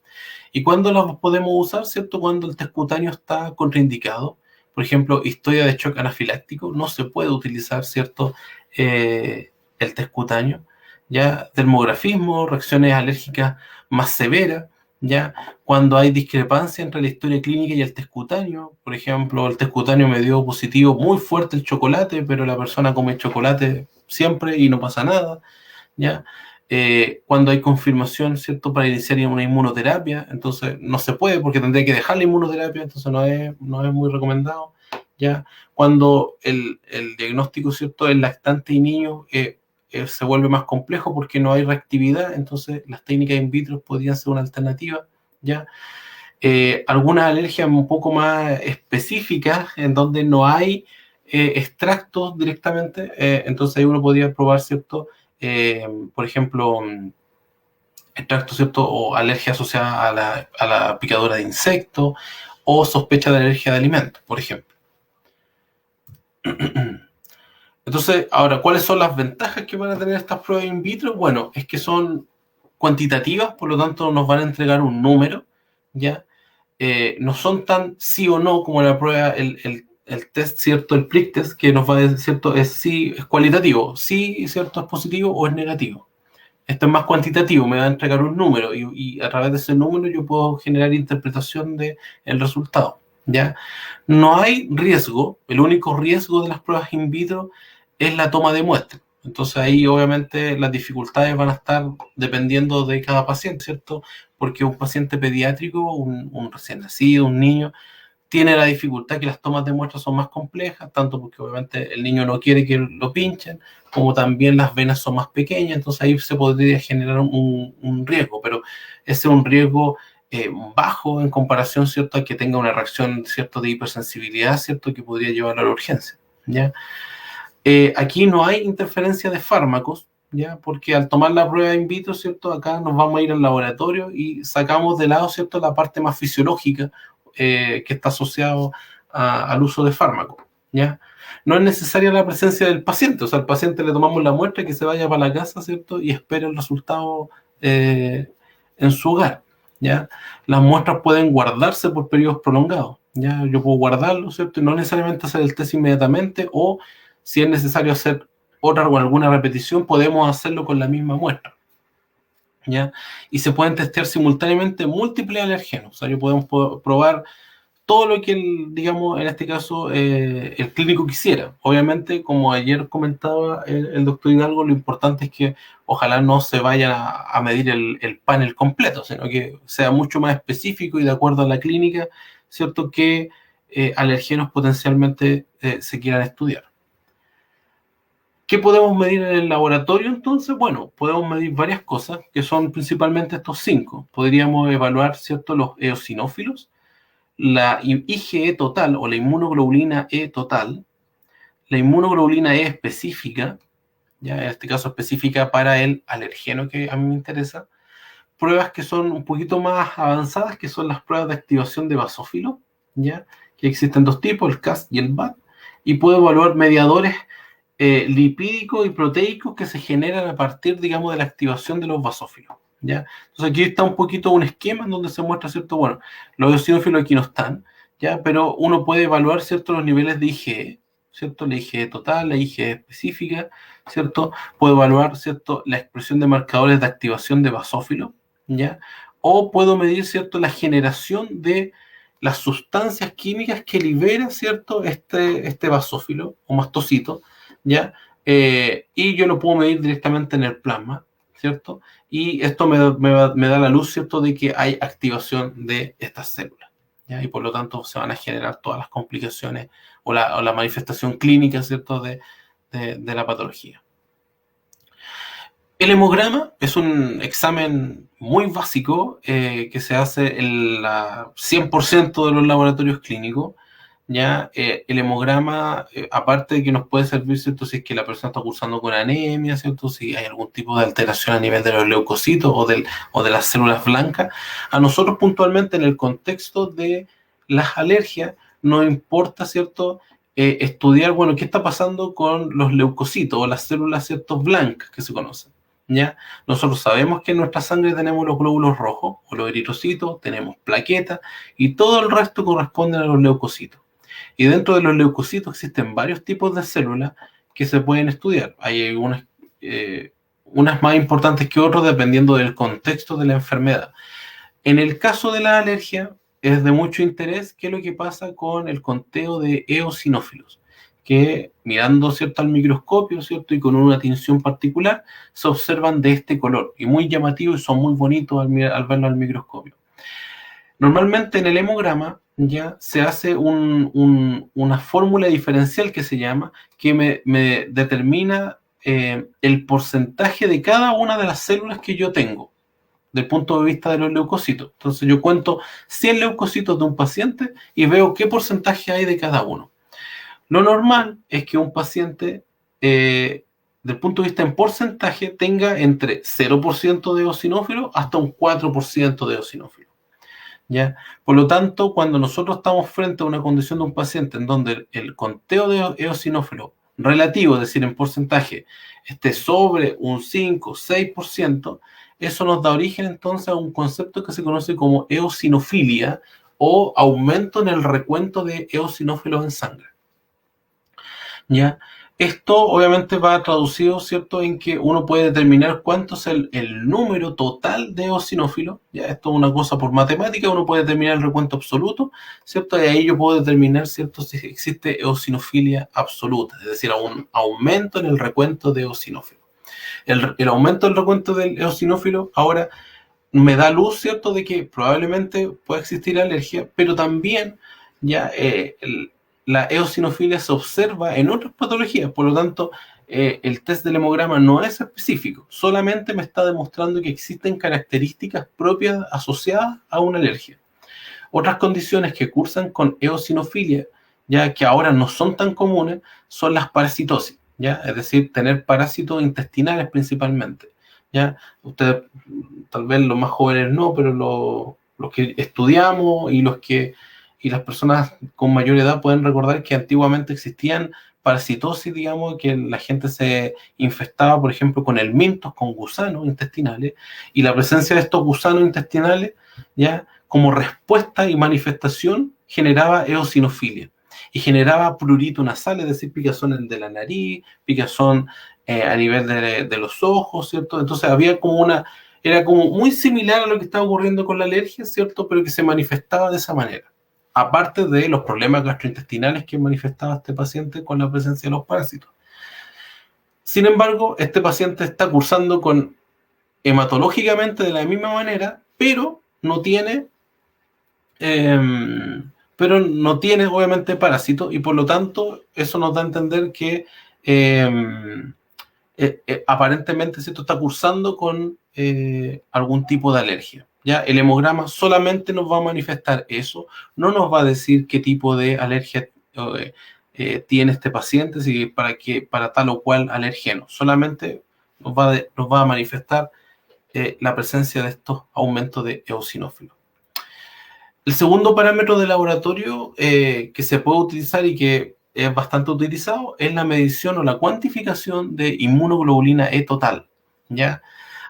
¿Y cuándo las podemos usar? ¿Cierto? Cuando el test cutáneo está contraindicado. Por ejemplo, historia de shock anafiláctico, no se puede utilizar, ¿cierto? El test cutáneo. Ya, dermografismo, reacciones alérgicas más severas, ya, cuando hay discrepancia entre la historia clínica y el test cutáneo. Por ejemplo, el test cutáneo me dio positivo muy fuerte el chocolate, pero la persona come chocolate siempre y no pasa nada, ¿ya? Cuando hay confirmación, ¿cierto?, para iniciar una inmunoterapia, entonces no se puede porque tendría que dejar la inmunoterapia, entonces no es muy recomendado, ¿ya? Cuando el diagnóstico, ¿cierto?, es lactante y niño, se vuelve más complejo porque no hay reactividad, entonces las técnicas in vitro podrían ser una alternativa, ¿ya? Algunas alergias un poco más específicas en donde no hay extractos directamente, entonces ahí uno podría probar, ¿cierto?, por ejemplo, extracto, ¿cierto?, o alergia asociada a la picadura de insectos, o sospecha de alergia de alimentos, por ejemplo. Entonces, ahora, ¿cuáles son las ventajas que van a tener estas pruebas in vitro? Bueno, es que son cuantitativas, por lo tanto nos van a entregar un número, ¿ya? No son tan sí o no como la prueba, el test, ¿cierto? El prick test, que nos va a decir, ¿cierto? Es cualitativo, sí, ¿cierto?, es positivo o es negativo. Esto es más cuantitativo, me va a entregar un número y a través de ese número yo puedo generar interpretación del resultado, ¿ya? No hay riesgo, el único riesgo de las pruebas in vitro es la toma de muestra. Entonces ahí obviamente las dificultades van a estar dependiendo de cada paciente, ¿cierto? Porque un paciente pediátrico, un recién nacido, un niño, tiene la dificultad que las tomas de muestras son más complejas, tanto porque obviamente el niño no quiere que lo pinchen, como también las venas son más pequeñas, entonces ahí se podría generar un riesgo, pero ese es un riesgo bajo en comparación, ¿cierto?, a que tenga una reacción, ¿cierto?, de hipersensibilidad, ¿cierto?, que podría llevarlo a la urgencia, ¿ya? Aquí no hay interferencia de fármacos, ¿ya? Porque al tomar la prueba in vitro, ¿cierto?, acá nos vamos a ir al laboratorio y sacamos de lado, ¿cierto?, la parte más fisiológica que está asociado al uso de fármacos, ¿ya? No es necesaria la presencia del paciente, o sea, al paciente le tomamos la muestra y que se vaya para la casa, ¿cierto?, y espere el resultado en su hogar, ¿ya? Las muestras pueden guardarse por periodos prolongados, ¿ya? Yo puedo guardarlo, ¿cierto?, y no necesariamente hacer el test inmediatamente, o si es necesario hacer otra o alguna repetición, podemos hacerlo con la misma muestra, ¿ya? Y se pueden testear simultáneamente múltiples alergenos, o sea, yo podemos probar todo lo que, digamos, en este caso, el clínico quisiera. Obviamente, como ayer comentaba el doctor Hidalgo, lo importante es que ojalá no se vaya a medir el panel completo, sino que sea mucho más específico y de acuerdo a la clínica, ¿cierto?, que alergenos potencialmente se quieran estudiar. ¿Qué podemos medir en el laboratorio entonces? Bueno, podemos medir varias cosas, que son principalmente estos 5. Podríamos evaluar, ¿cierto?, los eosinófilos, la IgE total o la inmunoglobulina E total, la inmunoglobulina E específica, ya en este caso específica para el alergeno que a mí me interesa, pruebas que son un poquito más avanzadas, que son las pruebas de activación de basófilo, ya, que existen dos tipos, el CAS y el BAT, y puedo evaluar mediadores lipídicos y proteicos que se generan a partir, digamos, de la activación de los basófilos, ¿ya? Entonces aquí está un poquito un esquema en donde se muestra, ¿cierto? Bueno, los eosinófilos aquí no están, ¿ya? Pero uno puede evaluar, ¿cierto? Los niveles de IgE, ¿cierto? La IgE total, la IgE específica, ¿cierto? Puedo evaluar, ¿cierto? La expresión de marcadores de activación de basófilos, ¿ya? O puedo medir, ¿cierto? La generación de las sustancias químicas que libera, ¿cierto? Este basófilo o mastocito, ¿ya? Y yo lo puedo medir directamente en el plasma, ¿cierto? Y esto me da la luz, ¿cierto?, de que hay activación de estas células, ¿ya? Y por lo tanto se van a generar todas las complicaciones o la manifestación clínica, ¿cierto?, de la patología. El hemograma es un examen muy básico que se hace en la 100% de los laboratorios clínicos. ¿Ya? El hemograma, aparte de que nos puede servir, ¿cierto?, si es que la persona está cursando con anemia, ¿cierto?, si hay algún tipo de alteración a nivel de los leucocitos o de las células blancas, a nosotros puntualmente en el contexto de las alergias nos importa, ¿cierto?, estudiar, bueno, qué está pasando con los leucocitos o las células, ¿cierto?, blancas que se conocen. ¿Ya? Nosotros sabemos que en nuestra sangre tenemos los glóbulos rojos o los eritrocitos, tenemos plaquetas y todo el resto corresponde a los leucocitos. Y dentro de los leucocitos existen varios tipos de células que se pueden estudiar. Hay unas más importantes que otras dependiendo del contexto de la enfermedad. En el caso de la alergia, es de mucho interés qué es lo que pasa con el conteo de eosinófilos, que mirando, ¿cierto?, al microscopio, ¿cierto?, y con una tinción particular, se observan de este color, y muy llamativos y son muy bonitos al verlo al microscopio. Normalmente en el hemograma ya se hace una fórmula diferencial que se llama, que me determina el porcentaje de cada una de las células que yo tengo, del punto de vista de los leucocitos. Entonces yo cuento 100 leucocitos de un paciente y veo qué porcentaje hay de cada uno. Lo normal es que un paciente, del punto de vista en porcentaje, tenga entre 0% de eosinófilos hasta un 4% de eosinófilos. ¿Ya? Por lo tanto, cuando nosotros estamos frente a una condición de un paciente en donde el conteo de eosinófilo relativo, es decir, en porcentaje, esté sobre un 5 o 6%, eso nos da origen entonces a un concepto que se conoce como eosinofilia o aumento en el recuento de eosinófilos en sangre. ¿Ya? Esto obviamente va traducido, ¿cierto?, en que uno puede determinar cuánto es el número total de eosinófilos. ¿Ya? Esto es una cosa por matemática, uno puede determinar el recuento absoluto, ¿cierto? Y ahí yo puedo determinar, ¿cierto?, si existe eosinofilia absoluta, es decir, un aumento en el recuento de eosinófilos. El aumento del recuento del eosinófilo ahora me da luz, ¿cierto?, de que probablemente pueda existir alergia, pero también ya la eosinofilia se observa en otras patologías, por lo tanto, el test del hemograma no es específico, solamente me está demostrando que existen características propias asociadas a una alergia. Otras condiciones que cursan con eosinofilia, ya que ahora no son tan comunes, son las parasitosis, ¿ya? Es decir, tener parásitos intestinales principalmente. ¿Ya? Ustedes, tal vez los más jóvenes no, pero los que estudiamos y las personas con mayor edad pueden recordar que antiguamente existían parasitosis, digamos, que la gente se infestaba, por ejemplo, con helmintos, con gusanos intestinales, y la presencia de estos gusanos intestinales, ya, como respuesta y manifestación, generaba eosinofilia y generaba prurito nasal, es decir, picazón de la nariz, picazón a nivel de los ojos, ¿cierto? Entonces había era como muy similar a lo que estaba ocurriendo con la alergia, ¿cierto? Pero que se manifestaba de esa manera. Aparte de los problemas gastrointestinales que manifestaba este paciente con la presencia de los parásitos. Sin embargo, este paciente está cursando con hematológicamente de la misma manera, pero no tiene obviamente parásitos y por lo tanto eso nos da a entender que aparentemente esto está cursando con algún tipo de alergia. ¿Ya? El hemograma solamente nos va a manifestar eso, no nos va a decir qué tipo de alergia tiene este paciente, si para tal o cual alergeno, solamente nos va a manifestar la presencia de estos aumentos de eosinófilos. El segundo parámetro de laboratorio que se puede utilizar y que es bastante utilizado, es la medición o la cuantificación de inmunoglobulina E total, ¿ya?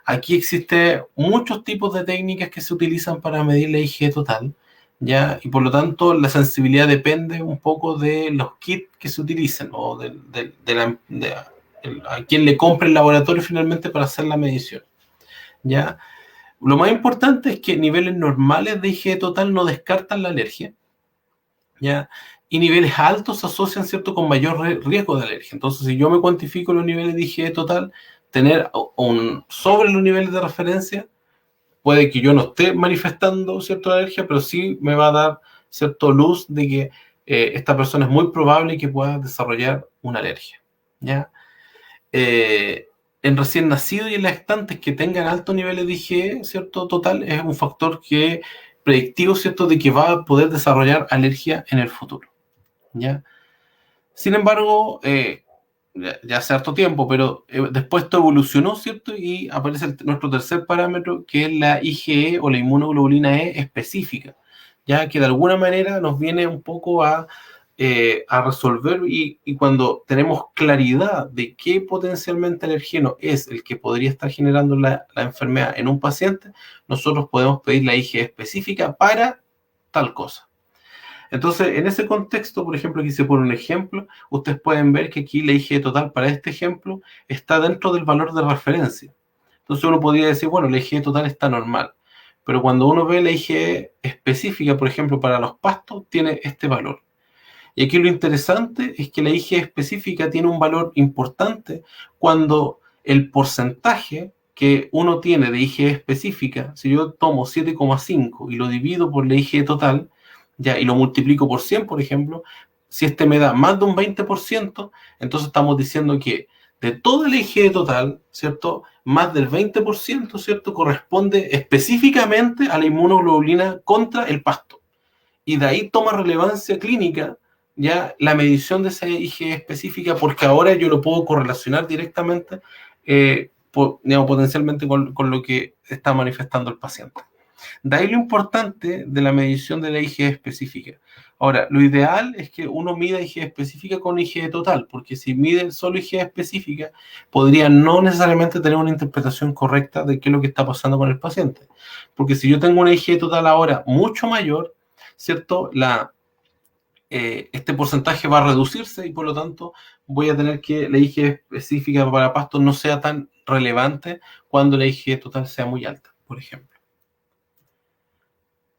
Aquí existen muchos tipos de técnicas que se utilizan para medir la IgE total, ¿ya? Y por lo tanto la sensibilidad depende un poco de los kits que se utilicen o a quien le compre el laboratorio finalmente para hacer la medición, ¿ya? Lo más importante es que niveles normales de IgE total no descartan la alergia, ¿ya? Y niveles altos se asocian, ¿cierto?, con mayor riesgo de alergia. Entonces, si yo me cuantifico los niveles de IgE total, tener sobre los niveles de referencia, puede que yo no esté manifestando, ¿cierto?, alergia, pero sí me va a dar, ¿cierto?, luz de que esta persona es muy probable que pueda desarrollar una alergia, ¿ya? En recién nacidos y en lactantes que tengan altos niveles de IgE, ¿cierto?, total, es un factor que predictivo, ¿cierto?, de que va a poder desarrollar alergia en el futuro, ¿ya? Sin embargo, ya hace harto tiempo, pero después esto evolucionó, ¿cierto? Y aparece nuestro tercer parámetro, que es la IgE o la inmunoglobulina E específica, ya que de alguna manera nos viene un poco a resolver y cuando tenemos claridad de qué potencialmente alergeno es el que podría estar generando la enfermedad en un paciente, nosotros podemos pedir la IgE específica para tal cosa. Entonces, en ese contexto, por ejemplo, aquí se pone un ejemplo, ustedes pueden ver que aquí la IgE total para este ejemplo está dentro del valor de referencia. Entonces uno podría decir, bueno, la IgE total está normal, pero cuando uno ve la IgE específica, por ejemplo, para los pastos, tiene este valor. Y aquí lo interesante es que la IgE específica tiene un valor importante cuando el porcentaje que uno tiene de IgE específica, si yo tomo 7,5 y lo divido por la IgE total, ya, y lo multiplico por 100, por ejemplo, si este me da más de un 20%, entonces estamos diciendo que de toda la IgE total, ¿cierto?, más del 20%, ¿cierto?, corresponde específicamente a la inmunoglobulina contra el pasto. Y de ahí toma relevancia clínica ya la medición de esa IgE específica, porque ahora yo lo puedo correlacionar directamente, digamos, potencialmente con lo que está manifestando el paciente. De ahí lo importante de la medición de la IgE específica. Ahora, lo ideal es que uno mida IgE específica con IgE total, porque si mide solo IgE específica, podría no necesariamente tener una interpretación correcta de qué es lo que está pasando con el paciente. Porque si yo tengo una IgE total ahora mucho mayor, ¿cierto? Este porcentaje va a reducirse y por lo tanto voy a tener que la IgE específica para pastos no sea tan relevante cuando la IgE total sea muy alta, por ejemplo.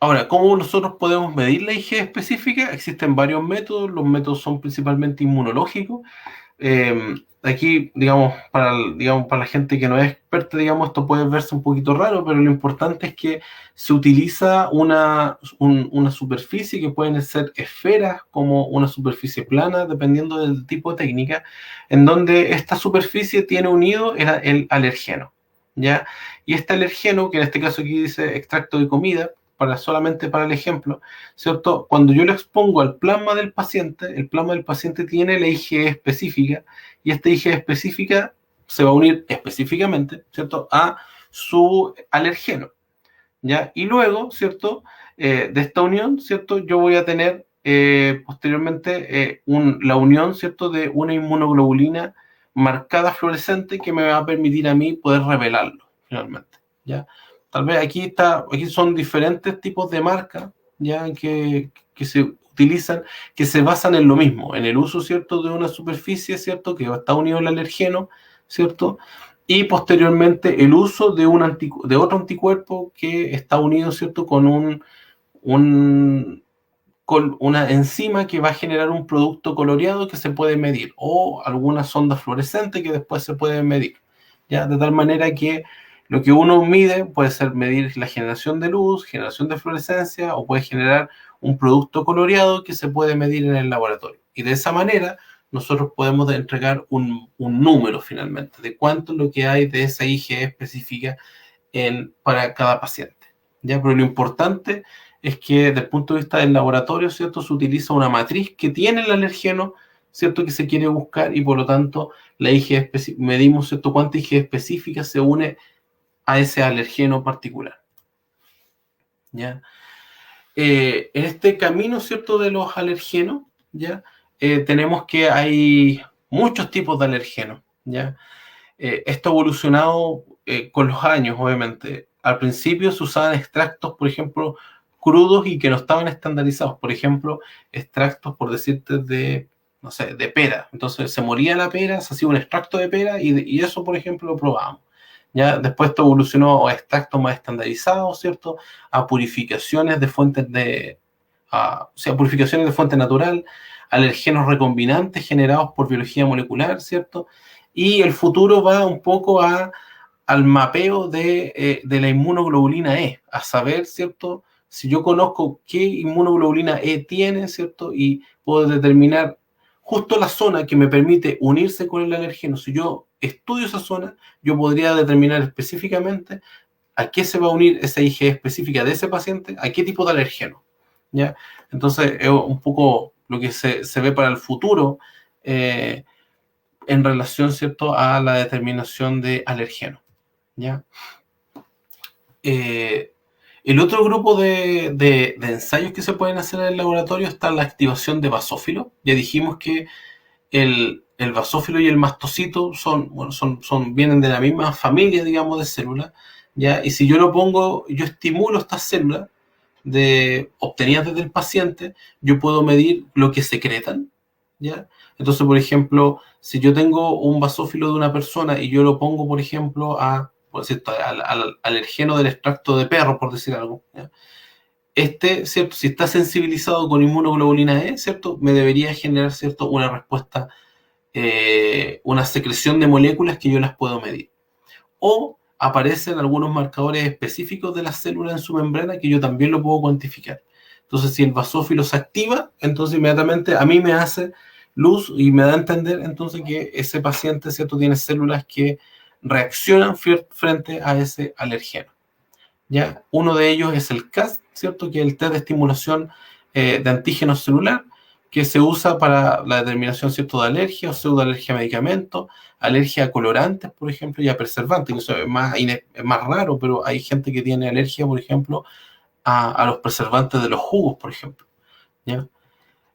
Ahora, ¿cómo nosotros podemos medir la IgE específica? Existen varios métodos, los métodos son principalmente inmunológicos. Aquí, digamos, para la gente que no es experta, digamos, esto puede verse un poquito raro, pero lo importante es que se utiliza una superficie que pueden ser esferas como una superficie plana, dependiendo del tipo de técnica, en donde esta superficie tiene unido el alergeno, ¿ya? Y este alergeno, que en este caso aquí dice extracto de comida, solamente para el ejemplo, ¿cierto? Cuando yo lo expongo al plasma del paciente, el plasma del paciente tiene la IgE específica y esta IgE específica se va a unir específicamente, ¿cierto?, a su alergeno, ¿ya? Y luego, ¿cierto?, de esta unión, ¿cierto?, yo voy a tener posteriormente la unión, ¿cierto?, de una inmunoglobulina marcada fluorescente que me va a permitir a mí poder revelarlo finalmente, ¿ya? Tal vez aquí son diferentes tipos de marcas, ¿ya?, que se utilizan, que se basan en lo mismo, en el uso, ¿cierto?, de una superficie, ¿cierto?, que está unido al alergeno, ¿cierto?, y posteriormente el uso de otro anticuerpo que está unido, ¿cierto?, con una enzima que va a generar un producto coloreado que se puede medir, o alguna sonda fluorescente que después se puede medir, ¿ya? De tal manera que lo que uno mide puede ser medir la generación de luz, generación de fluorescencia, o puede generar un producto coloreado que se puede medir en el laboratorio. Y de esa manera nosotros podemos entregar un número finalmente de cuánto es lo que hay de esa IgE específica para cada paciente, ¿ya? Pero lo importante es que desde el punto de vista del laboratorio, ¿cierto?, se utiliza una matriz que tiene el alergeno, ¿cierto?, que se quiere buscar y por lo tanto medimos, ¿cierto?, cuánta IgE específica se une a ese alergeno particular, ¿ya? En este camino, ¿cierto?, de los alergenos, ¿ya?, tenemos que hay muchos tipos de alergenos, ¿ya? Esto ha evolucionado con los años, obviamente. Al principio se usaban extractos, por ejemplo, crudos y que no estaban estandarizados. Por ejemplo, extractos, por decirte, de, no sé, de pera. Entonces se moría la pera, se hacía un extracto de pera y eso, por ejemplo, lo probábamos. ¿Ya? Después esto evolucionó a extractos más estandarizados, ¿cierto? A purificaciones de fuentes o sea, purificaciones de fuente natural, alergenos recombinantes generados por biología molecular, ¿cierto? Y el futuro va un poco al mapeo de la inmunoglobulina E, a saber, ¿cierto? Si yo conozco qué inmunoglobulina E tiene, ¿cierto? Y puedo determinar justo la zona que me permite unirse con el alergeno. Si yo estudio esa zona, yo podría determinar específicamente a qué se va a unir esa IgE específica de ese paciente, a qué tipo de alergeno, ¿ya? Entonces, es un poco lo que se ve para el futuro, en relación, ¿cierto?, a la determinación de alergeno, ¿ya? El otro grupo de ensayos que se pueden hacer en el laboratorio está la activación de basófilos. Ya dijimos que el basófilo y el mastocito bueno, vienen de la misma familia, digamos, de células, ¿ya? Y si yo lo pongo, yo estimulo estas células obtenidas desde el paciente, yo puedo medir lo que secretan, ¿ya? Entonces, por ejemplo, si yo tengo un basófilo de una persona y yo lo pongo, por ejemplo, por decirlo, al alergeno del extracto de perro, por decir algo, ¿ya? ¿Cierto? Si está sensibilizado con inmunoglobulina E, ¿cierto? Me debería generar, ¿cierto?, una respuesta, una secreción de moléculas que yo las puedo medir. O aparecen algunos marcadores específicos de las células en su membrana que yo también lo puedo cuantificar. Entonces, si el basófilo se activa, entonces inmediatamente a mí me hace luz y me da a entender entonces que ese paciente, ¿cierto?, tiene células que reaccionan frente a ese alergeno, ¿ya? Uno de ellos es el CAS, ¿cierto?, que es el test de estimulación de antígeno celular, que se usa para la determinación, ¿cierto?, de alergia o pseudoalergia a medicamentos, alergia a colorantes, por ejemplo, y a preservantes, que eso es más raro, pero hay gente que tiene alergia, por ejemplo, a los preservantes de los jugos, por ejemplo, ¿ya?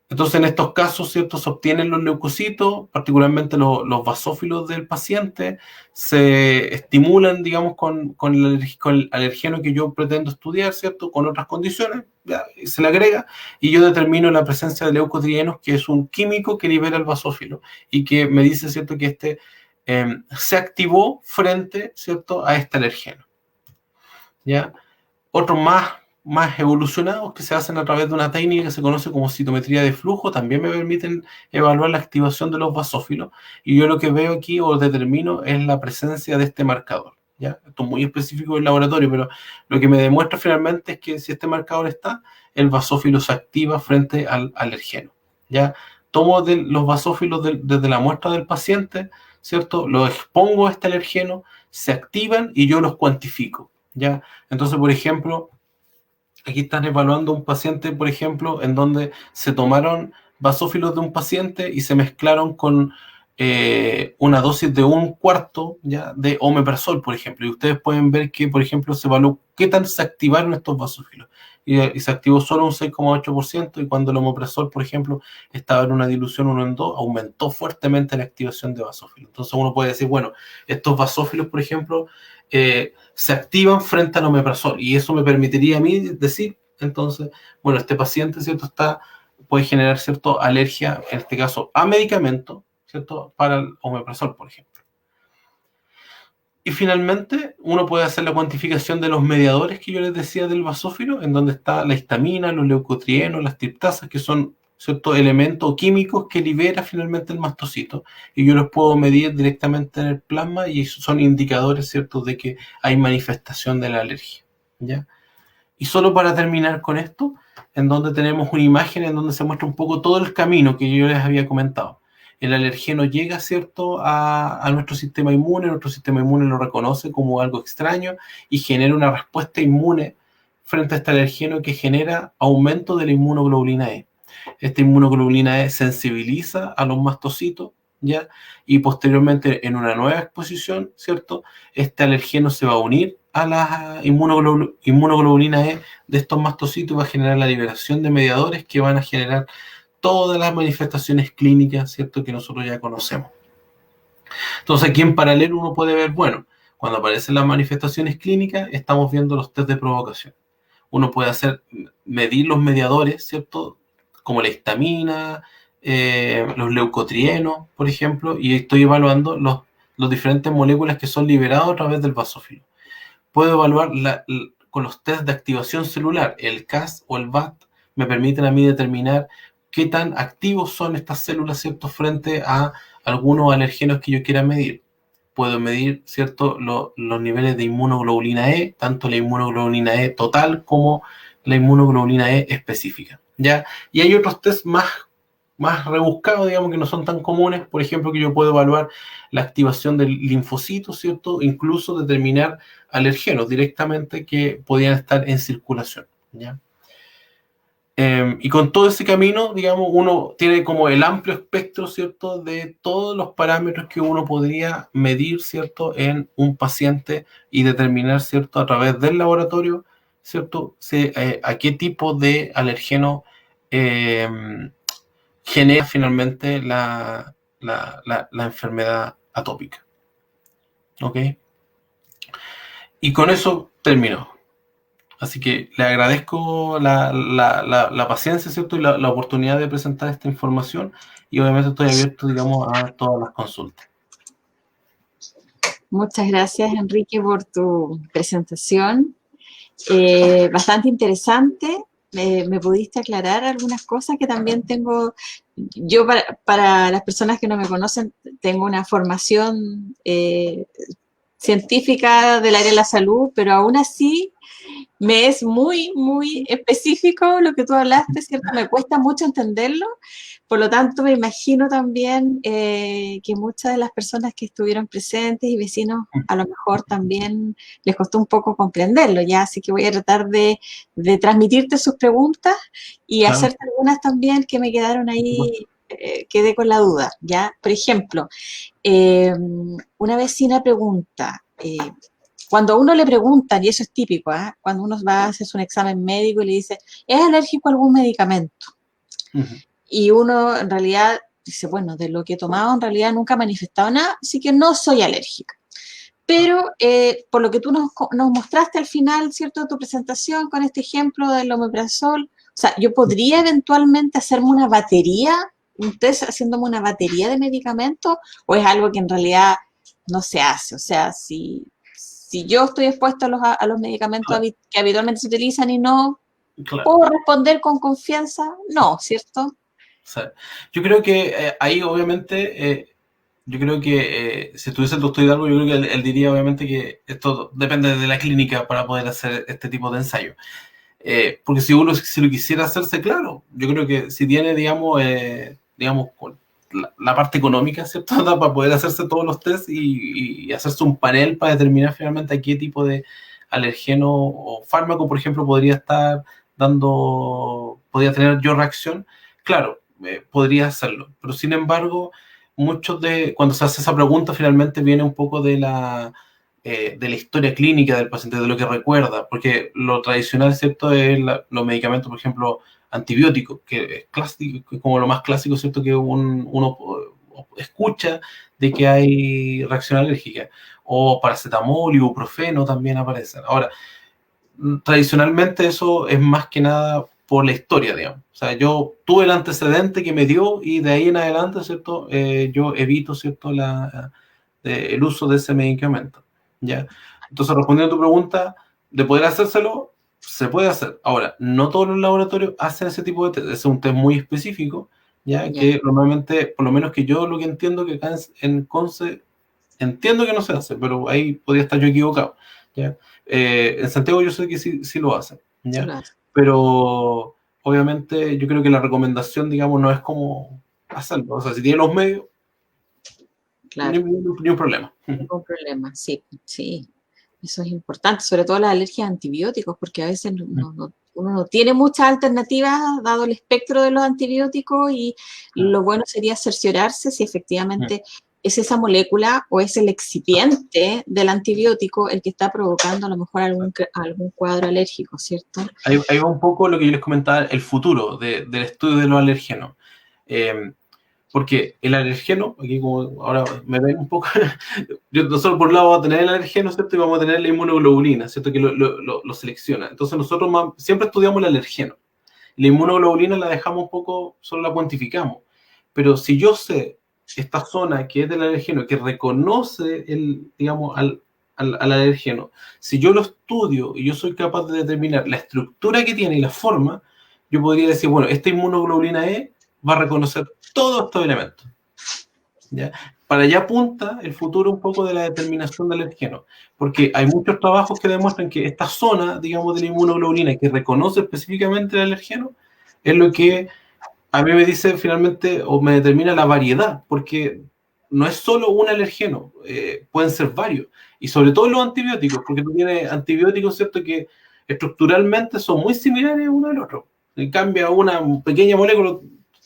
Entonces, en estos casos, ¿cierto?, se obtienen los leucocitos, particularmente los basófilos del paciente, se estimulan, digamos, con el alergeno que yo pretendo estudiar, ¿cierto?, con otras condiciones, ¿ya? Y se le agrega, y yo determino la presencia de leucotrienos, que es un químico que libera el basófilo, y que me dice, ¿cierto?, que se activó frente, ¿cierto?, a este alergeno, ¿ya? Otros más evolucionados que se hacen a través de una técnica que se conoce como citometría de flujo, también me permiten evaluar la activación de los basófilos, y yo lo que veo aquí o determino es la presencia de este marcador, ¿ya? Esto es muy específico del laboratorio, pero lo que me demuestra finalmente es que si este marcador está, el basófilo se activa frente al alergeno, ¿ya? Tomo los basófilos desde la muestra del paciente, ¿cierto? Los expongo a este alergeno, se activan y yo los cuantifico, ¿ya? Entonces, por ejemplo, aquí están evaluando un paciente, por ejemplo, en donde se tomaron basófilos de un paciente y se mezclaron con una dosis de 1/4, ¿ya?, de omeprazol, por ejemplo. Y ustedes pueden ver que, por ejemplo, se evaluó qué tal se activaron estos basófilos. Y se activó solo un 6,8%, y cuando el omeprazol, por ejemplo, estaba en una dilución 1:2, aumentó fuertemente la activación de basófilos. Entonces uno puede decir, bueno, estos basófilos, por ejemplo, se activan frente al omeprazol, y eso me permitiría a mí decir, entonces, bueno, este paciente, ¿cierto?, puede generar, ¿cierto?, alergia, en este caso, a medicamento, ¿cierto?, para el omeprazol, por ejemplo. Y finalmente, uno puede hacer la cuantificación de los mediadores que yo les decía del basófilo, en donde está la histamina, los leucotrienos, las triptasas, que son, ¿cierto?, elementos químicos que libera finalmente el mastocito, y yo los puedo medir directamente en el plasma, y son indicadores, ¿cierto?, de que hay manifestación de la alergia, ¿ya? Y solo para terminar con esto, en donde tenemos una imagen en donde se muestra un poco todo el camino que yo les había comentado. El alergeno llega, ¿cierto?, a nuestro sistema inmune lo reconoce como algo extraño y genera una respuesta inmune frente a este alergeno que genera aumento de la inmunoglobulina E. Esta inmunoglobulina E sensibiliza a los mastocitos, ¿ya? Y posteriormente, en una nueva exposición, ¿cierto?, este alergeno se va a unir a la inmunoglobulina E de estos mastocitos y va a generar la liberación de mediadores que van a generar todas las manifestaciones clínicas, ¿cierto?, que nosotros ya conocemos. Entonces aquí en paralelo uno puede ver, bueno, cuando aparecen las manifestaciones clínicas, estamos viendo los test de provocación. Uno puede medir los mediadores, ¿cierto?, como la histamina, los leucotrienos, por ejemplo, y estoy evaluando los diferentes moléculas que son liberados a través del basófilo. Puedo evaluar con los test de activación celular, el CAS o el BAT, me permiten a mí determinar qué tan activos son estas células, ¿cierto?, frente a algunos alergenos que yo quiera medir. Puedo medir, ¿cierto?, los niveles de inmunoglobulina E, tanto la inmunoglobulina E total como la inmunoglobulina E específica, ¿ya? Y hay otros test más rebuscados, digamos, que no son tan comunes, por ejemplo, que yo puedo evaluar la activación del linfocito, ¿cierto?, incluso determinar alergenos directamente que podían estar en circulación, ¿ya? Y con todo ese camino, digamos, uno tiene como el amplio espectro, ¿cierto?, de todos los parámetros que uno podría medir, ¿cierto?, en un paciente y determinar, ¿cierto?, a través del laboratorio, ¿cierto?, a qué tipo de alergeno genera finalmente la enfermedad atópica. ¿Ok? Y con eso termino. Así que le agradezco la paciencia, ¿cierto?, y la oportunidad de presentar esta información, y obviamente estoy abierto, digamos, a todas las consultas. Muchas gracias, Enrique, por tu presentación. Bastante interesante. Me pudiste aclarar algunas cosas que también tengo. Yo, para las personas que no me conocen, tengo una formación científica del área de la salud, pero aún así me es muy, muy específico lo que tú hablaste, ¿cierto? Me cuesta mucho entenderlo, por lo tanto me imagino también que muchas de las personas que estuvieron presentes y vecinos a lo mejor también les costó un poco comprenderlo, ¿ya? Así que voy a tratar de transmitirte sus preguntas y Claro. hacerte algunas también que me quedaron ahí, quedé con la duda, ¿ya? Por ejemplo, una vecina pregunta, cuando a uno le preguntan, y eso es típico, cuando uno va a hacer un examen médico y le dice, ¿es alérgico a algún medicamento? Y uno en realidad dice, bueno, de lo que he tomado en realidad nunca he manifestado nada, así que no soy alérgica. Pero por lo que tú nos mostraste al final, ¿cierto?, de tu presentación con este ejemplo del omeprazol, o sea, yo podría eventualmente hacerme una batería, un test haciéndome una batería de medicamentos, o es algo que en realidad no se hace. O sea, si yo estoy expuesto a los medicamentos que habitualmente se utilizan y no puedo responder con confianza, no, ¿cierto? O sea, yo creo que ahí obviamente, yo creo que si estuviese el doctor Hidalgo, yo creo que él diría obviamente que esto depende de la clínica para poder hacer este tipo de ensayo. Porque si uno si lo quisiera hacerse, claro, yo creo que si tiene, digamos, con la parte económica, ¿cierto?, para poder hacerse todos los tests y hacerse un panel para determinar finalmente a qué tipo de alergeno o fármaco, por ejemplo, podría estar podría tener yo reacción, claro, podría hacerlo. Pero sin embargo, cuando se hace esa pregunta, finalmente viene un poco de la historia clínica del paciente, de lo que recuerda, porque lo tradicional, ¿cierto?, es los medicamentos, por ejemplo, antibióticos, que es clásico, que es como lo más clásico, ¿cierto?, que uno escucha de que hay reacción alérgica, o paracetamol, ibuprofeno también aparecen. Ahora, tradicionalmente eso es más que nada por la historia, digamos. O sea, yo tuve el antecedente que me dio y de ahí en adelante, ¿cierto?, yo evito, ¿cierto?, el uso de ese medicamento, ¿ya? Entonces, respondiendo a tu pregunta, de poder hacérselo, se puede hacer. Ahora, no todos los laboratorios hacen ese tipo de test. Es un test muy específico, ¿ya? Que normalmente, por lo menos que yo lo que entiendo, que acá en Conce, entiendo que no se hace, pero ahí podría estar yo equivocado, ¿ya? En Santiago yo sé que sí lo hacen, ¿ya? Sí lo hacen. Pero obviamente yo creo que la recomendación, digamos, no es como hacerlo. O sea, si tiene los medios, claro, ni un problema. Ningún problema, sí, sí. Eso es importante, sobre todo las alergias a antibióticos, porque a veces uno no tiene muchas alternativas dado el espectro de los antibióticos y lo bueno sería cerciorarse si efectivamente es esa molécula o es el excipiente del antibiótico el que está provocando a lo mejor algún cuadro alérgico, ¿cierto? Ahí va un poco lo que yo les comentaba, el futuro del estudio de los alérgenos. Porque el alergeno, aquí como ahora me ven un poco, nosotros por un lado vamos a tener el alergeno, ¿cierto? Y vamos a tener la inmunoglobulina, ¿cierto? Que lo selecciona. Entonces nosotros siempre estudiamos el alergeno. La inmunoglobulina la dejamos un poco, solo la cuantificamos. Pero si yo sé esta zona que es del alergeno, que reconoce digamos, al alergeno, si yo lo estudio y yo soy capaz de determinar la estructura que tiene y la forma, yo podría decir, bueno, esta inmunoglobulina E va a reconocer todos estos elementos. ¿Ya? Para allá apunta el futuro un poco de la determinación del alergeno, porque hay muchos trabajos que demuestran que esta zona, digamos, de la inmunoglobulina que reconoce específicamente el alergeno, es lo que a mí me dice finalmente, o me determina la variedad, porque no es solo un alergeno, pueden ser varios, y sobre todo los antibióticos, porque tú tienes antibióticos, ¿cierto?, que estructuralmente son muy similares uno al otro. Cambia una pequeña molécula,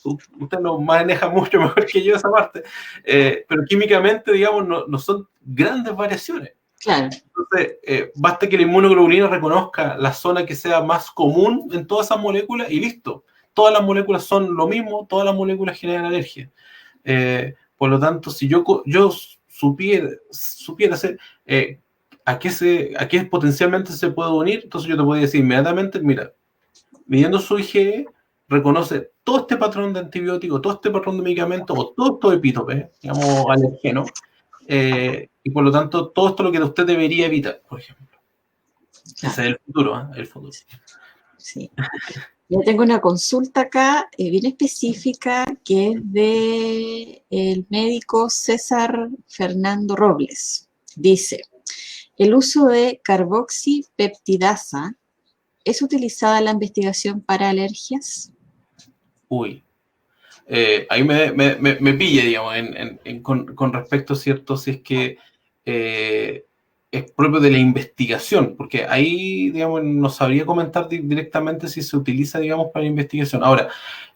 usted lo maneja mucho mejor que yo esa parte, pero químicamente, digamos, no son grandes variaciones. Claro. Entonces, basta que la inmunoglobulina reconozca la zona que sea más común en todas esas moléculas y listo. Todas las moléculas son lo mismo, todas las moléculas generan alergia. Por lo tanto, si yo supiera hacer a qué potencialmente se puede unir, entonces yo te puedo decir inmediatamente, mira, midiendo su IgE, reconoce todo este patrón de antibiótico, todo este patrón de medicamentos, o todo estos epítopes, digamos, alergenos, y por lo tanto, todo esto es lo que usted debería evitar, por ejemplo. Claro. Ese es el futuro, ¿eh? El futuro. Sí. Yo tengo una consulta acá, bien específica, que es de el médico César Fernando Robles. Dice, ¿el uso de carboxipeptidasa es utilizada en la investigación para alergias? Uy, ahí me pilla, digamos, con respecto, ¿cierto? Si es que es propio de la investigación, porque ahí, digamos, no sabría comentar directamente si se utiliza, digamos, para la investigación. Ahora,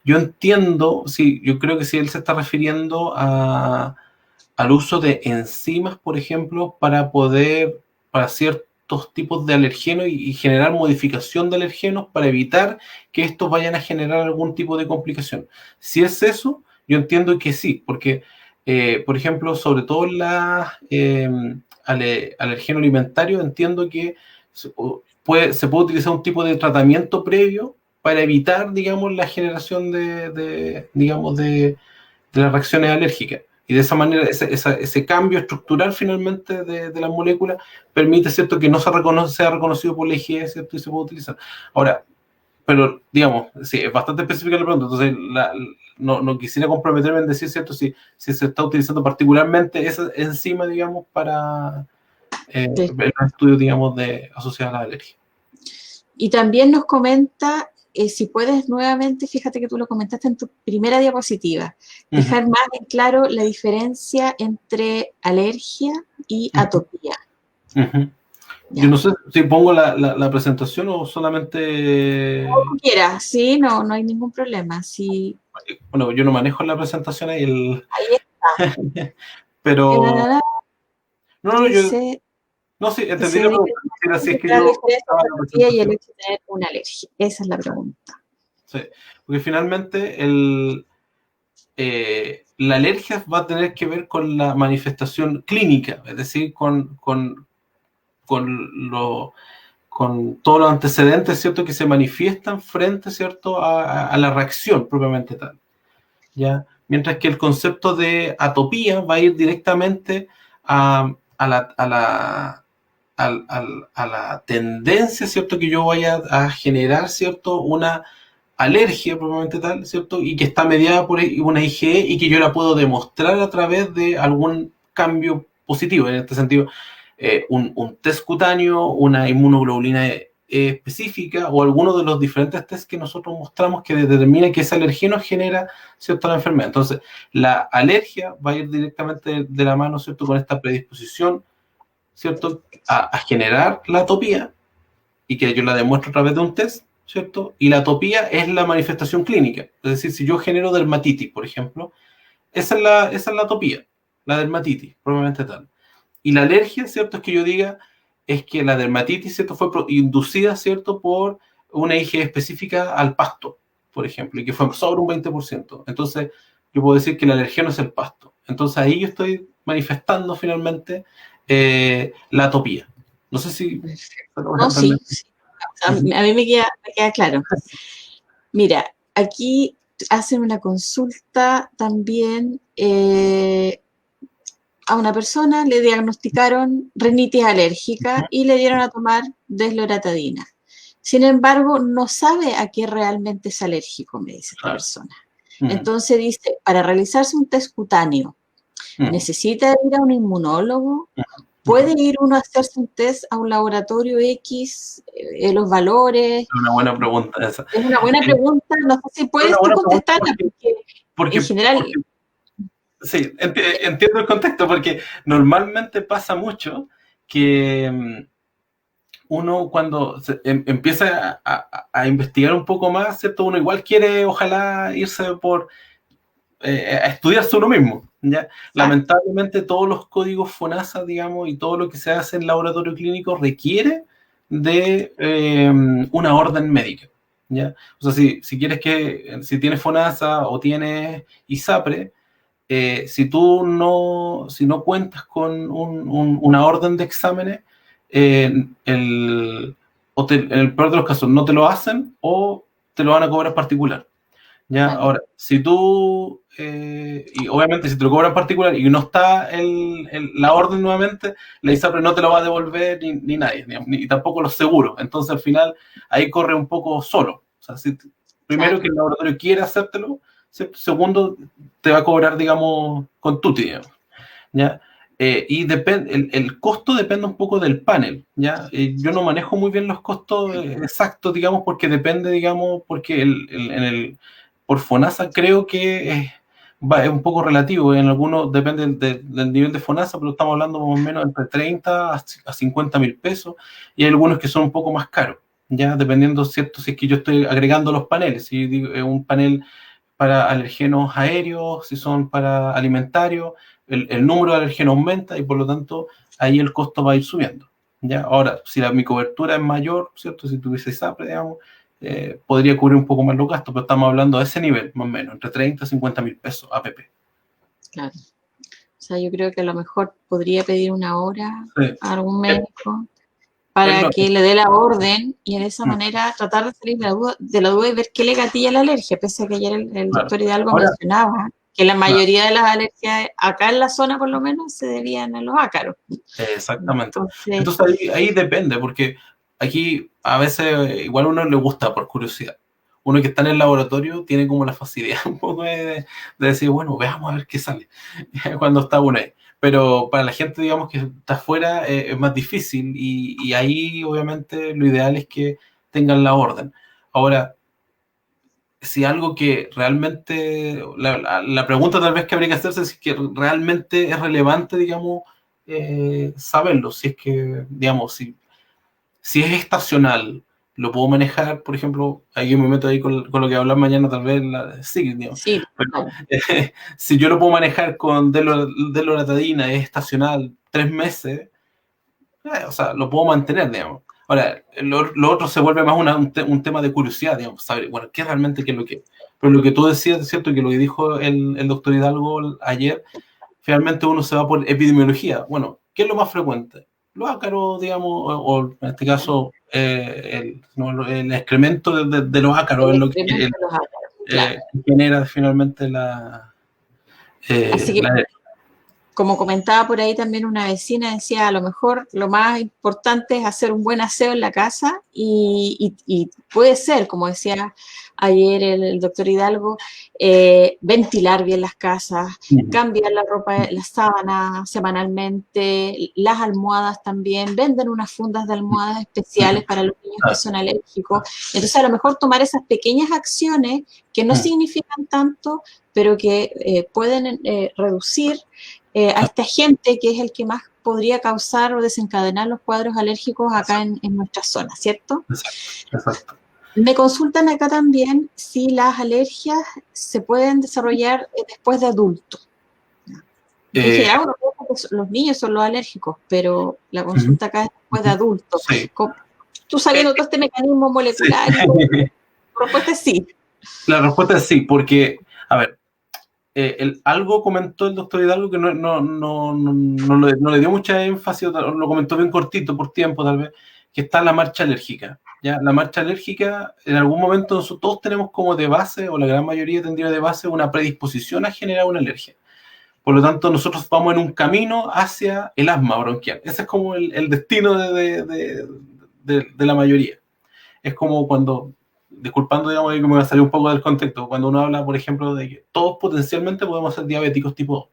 yo entiendo, sí, yo creo que si él se está refiriendo al uso de enzimas, por ejemplo, para ciertos tipos de alergenos y generar modificación de alergenos para evitar que estos vayan a generar algún tipo de complicación. Si es eso, yo entiendo que sí, porque, por ejemplo, sobre todo alergeno alimentario, entiendo que se puede utilizar un tipo de tratamiento previo para evitar, digamos, la generación digamos, de las reacciones alérgicas. Y de esa manera, ese cambio estructural finalmente de la molécula permite, ¿cierto?, que no sea reconocido por la IgE, ¿cierto?, y se puede utilizar. Ahora, pero, digamos, sí, es bastante específica la pregunta, entonces no quisiera comprometerme en decir, ¿cierto?, si se está utilizando particularmente esa enzima, digamos, para el estudio, digamos, asociado a la alergia. Y también nos comenta, si puedes nuevamente, fíjate que tú lo comentaste en tu primera diapositiva, dejar más en claro la diferencia entre alergia y atopía. Yo no sé si pongo la presentación o solamente... Como quieras, sí, no hay ningún problema. Sí. Bueno, yo no manejo la presentación ahí. Ahí está. Pero... No, yo... Dice, No, sí, entendí la pregunta. Así es que la yo... diferencia entre atopía y el hecho de tener una alergia. Esa es la pregunta. Sí, porque finalmente la alergia va a tener que ver con la manifestación clínica, es decir, con todos los antecedentes, ¿cierto?, que se manifiestan frente, ¿cierto?, a la reacción propiamente tal, ¿ya? Mientras que el concepto de atopía va a ir directamente a la tendencia, ¿cierto?, que yo vaya a generar, ¿cierto?, una alergia propiamente tal, ¿cierto?, y que está mediada por una IgE y que yo la puedo demostrar a través de algún cambio positivo. En este sentido, un test cutáneo, una inmunoglobulina específica o alguno de los diferentes tests que nosotros mostramos que determina que ese alergeno genera, ¿cierto?, la enfermedad. Entonces, la alergia va a ir directamente de la mano, ¿cierto?, con esta predisposición, ¿cierto?, a generar la atopía y que yo la demuestro a través de un test, ¿cierto? Y la atopía es la manifestación clínica. Es decir, si yo genero dermatitis, por ejemplo, esa es la atopía, la dermatitis, probablemente tal. Y la alergia, ¿cierto?, es que yo diga, es que la dermatitis, ¿cierto?, fue inducida, ¿cierto?, por una IgE específica al pasto, por ejemplo, y que fue sobre un 20%. Entonces, yo puedo decir que la alergia no es el pasto. Entonces, ahí yo estoy manifestando finalmente la atopía. No sé si... No, sí, sí. A mí me queda claro. Mira, aquí hacen una consulta también a una persona, le diagnosticaron rinitis alérgica y le dieron a tomar desloratadina. Sin embargo, no sabe a qué realmente es alérgico, me dice esta persona. Entonces dice, para realizarse un test cutáneo, ¿necesita ir a un inmunólogo? ¿Puede ir uno a hacerse un test a un laboratorio X, los valores? Es una buena pregunta esa. Es una buena pregunta, no sé si puedes tú contestarla, porque en general... Sí, entiendo el contexto, porque normalmente pasa mucho que uno cuando empieza a investigar un poco más, ¿cierto? Uno igual quiere, ojalá, irse a estudiarse uno mismo, ¿ya? Lamentablemente todos los códigos FONASA, digamos, y todo lo que se hace en laboratorio clínico requiere de una orden médica, ¿ya? O sea, si quieres si tienes FONASA o tienes ISAPRE, si no cuentas con una orden de exámenes, en el peor de los casos no te lo hacen o te lo van a cobrar particular. ¿Ya? Vale. Ahora, si tú, y obviamente si te lo cobran particular y no está la orden nuevamente, la ISAPRE no te lo va a devolver ni nadie, ni tampoco los seguros. Entonces al final ahí corre un poco solo. O sea, primero que el laboratorio quiere hacértelo, segundo te va a cobrar, digamos, con tuti, digamos, ¿ya? Y el costo depende un poco del panel, ¿ya? Yo no manejo muy bien los costos exactos, digamos, porque depende, digamos, porque por FONASA creo que es un poco relativo, en algunos depende del nivel de FONASA, pero estamos hablando más o menos entre 30 a 50 mil pesos, y hay algunos que son un poco más caros, ya dependiendo, ¿cierto? Si es que yo estoy agregando los paneles, si digo, un panel para alergenos aéreos, si son para alimentarios, el número de alergenos aumenta y por lo tanto ahí el costo va a ir subiendo, ¿ya? Ahora, si mi cobertura es mayor, ¿cierto? Si tuviese ISAPRE, digamos, podría cubrir un poco más los gastos, pero estamos hablando de ese nivel, más o menos, entre 30 y 50 mil pesos APP. Claro. O sea, yo creo que a lo mejor podría pedir una hora a algún médico para que le dé la orden y de esa manera tratar de salir de la duda y ver qué le gatilla la alergia, pese a que ayer el doctor Hidalgo mencionaba que la mayoría de las alergias acá en la zona por lo menos se debían a los ácaros. Exactamente. Entonces ahí depende, porque aquí a veces igual a uno le gusta por curiosidad. Uno que está en el laboratorio tiene como la facilidad un poco de decir, bueno, veamos a ver qué sale cuando está uno ahí. Pero para la gente, digamos, que está afuera es más difícil y ahí obviamente lo ideal es que tengan la orden. Ahora, si algo que realmente, la pregunta tal vez que habría que hacerse es que realmente es relevante, digamos, saberlo. Si es que, digamos, si es estacional, lo puedo manejar, por ejemplo, ahí me meto ahí con lo que hablar mañana, tal vez, sí, digamos. Sí, pero, si yo lo puedo manejar con desloratadina, es estacional, 3 meses, o sea, lo puedo mantener, digamos. Ahora, lo otro se vuelve más un tema de curiosidad, digamos, saber, bueno, qué realmente qué es lo que... Pero lo que tú decías, es cierto, que lo que dijo el doctor Hidalgo ayer, finalmente uno se va por epidemiología. Bueno, ¿qué es lo más frecuente? Los ácaros, digamos, o en este caso, el excremento de los ácaros es lo que genera finalmente la... Así que, como comentaba por ahí también una vecina, decía, a lo mejor lo más importante es hacer un buen aseo en la casa y puede ser, como decía ayer el doctor Hidalgo, ventilar bien las casas, cambiar la ropa, las sábanas semanalmente, las almohadas también, venden unas fundas de almohadas especiales para los niños que son alérgicos. Entonces, a lo mejor tomar esas pequeñas acciones que no significan tanto, pero que pueden reducir a esta gente que es el que más podría causar o desencadenar los cuadros alérgicos acá en nuestra zona, ¿cierto? Exacto. Me consultan acá también si las alergias se pueden desarrollar después de adulto. Dije, los niños son los alérgicos, pero la consulta acá es después de adulto. Sí. Tú sabiendo todo este mecanismo molecular, la respuesta es sí. La respuesta es sí, porque, a ver, algo comentó el doctor Hidalgo que no le dio mucha énfasis, lo comentó bien cortito por tiempo tal vez, que está la marcha alérgica. ¿Ya? La marcha alérgica, en algún momento todos tenemos como de base, o la gran mayoría tendría de base, una predisposición a generar una alergia. Por lo tanto, nosotros vamos en un camino hacia el asma bronquial. Ese es como el destino de la mayoría. Es como cuando, disculpando, digamos, que me va a salir un poco del contexto, cuando uno habla, por ejemplo, de que todos potencialmente podemos ser diabéticos tipo 2.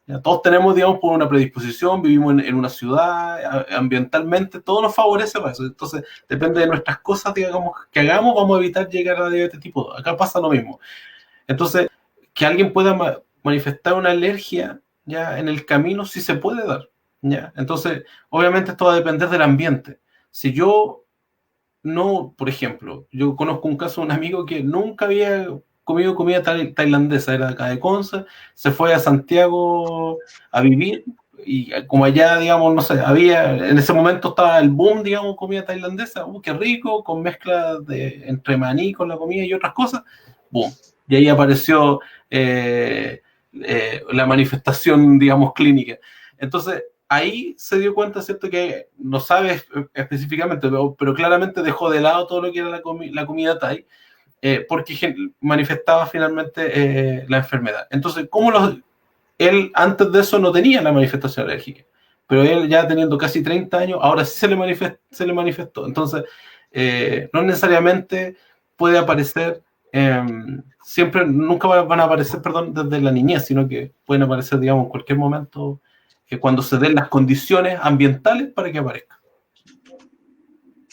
¿Ya? Todos tenemos, digamos, por una predisposición, vivimos en una ciudad, ambientalmente, todo nos favorece para eso. Entonces, depende de nuestras cosas, digamos, que hagamos, vamos a evitar llegar a la diabetes tipo 2. Acá pasa lo mismo. Entonces, que alguien pueda manifestar una alergia ya en el camino sí se puede dar. ¿Ya? Entonces, obviamente esto va a depender del ambiente. Si yo no, por ejemplo, yo conozco un caso de un amigo que nunca había comido comida tailandesa, era acá de Conce, se fue a Santiago a vivir y como allá, digamos, no sé, había, en ese momento estaba el boom, digamos, comida tailandesa, qué rico, con mezcla entre maní con la comida y otras cosas, boom. Y ahí apareció la manifestación, digamos, clínica. Entonces, ahí se dio cuenta, ¿cierto? Que no sabe específicamente, pero claramente dejó de lado todo lo que era la comida Thai, porque manifestaba finalmente la enfermedad. Entonces, él antes de eso no tenía la manifestación alérgica, pero él ya teniendo casi 30 años, ahora sí se le manifestó. Entonces, no necesariamente puede aparecer, siempre, nunca van a aparecer, perdón, desde la niñez, sino que pueden aparecer, digamos, en cualquier momento, cuando se den las condiciones ambientales para que aparezca.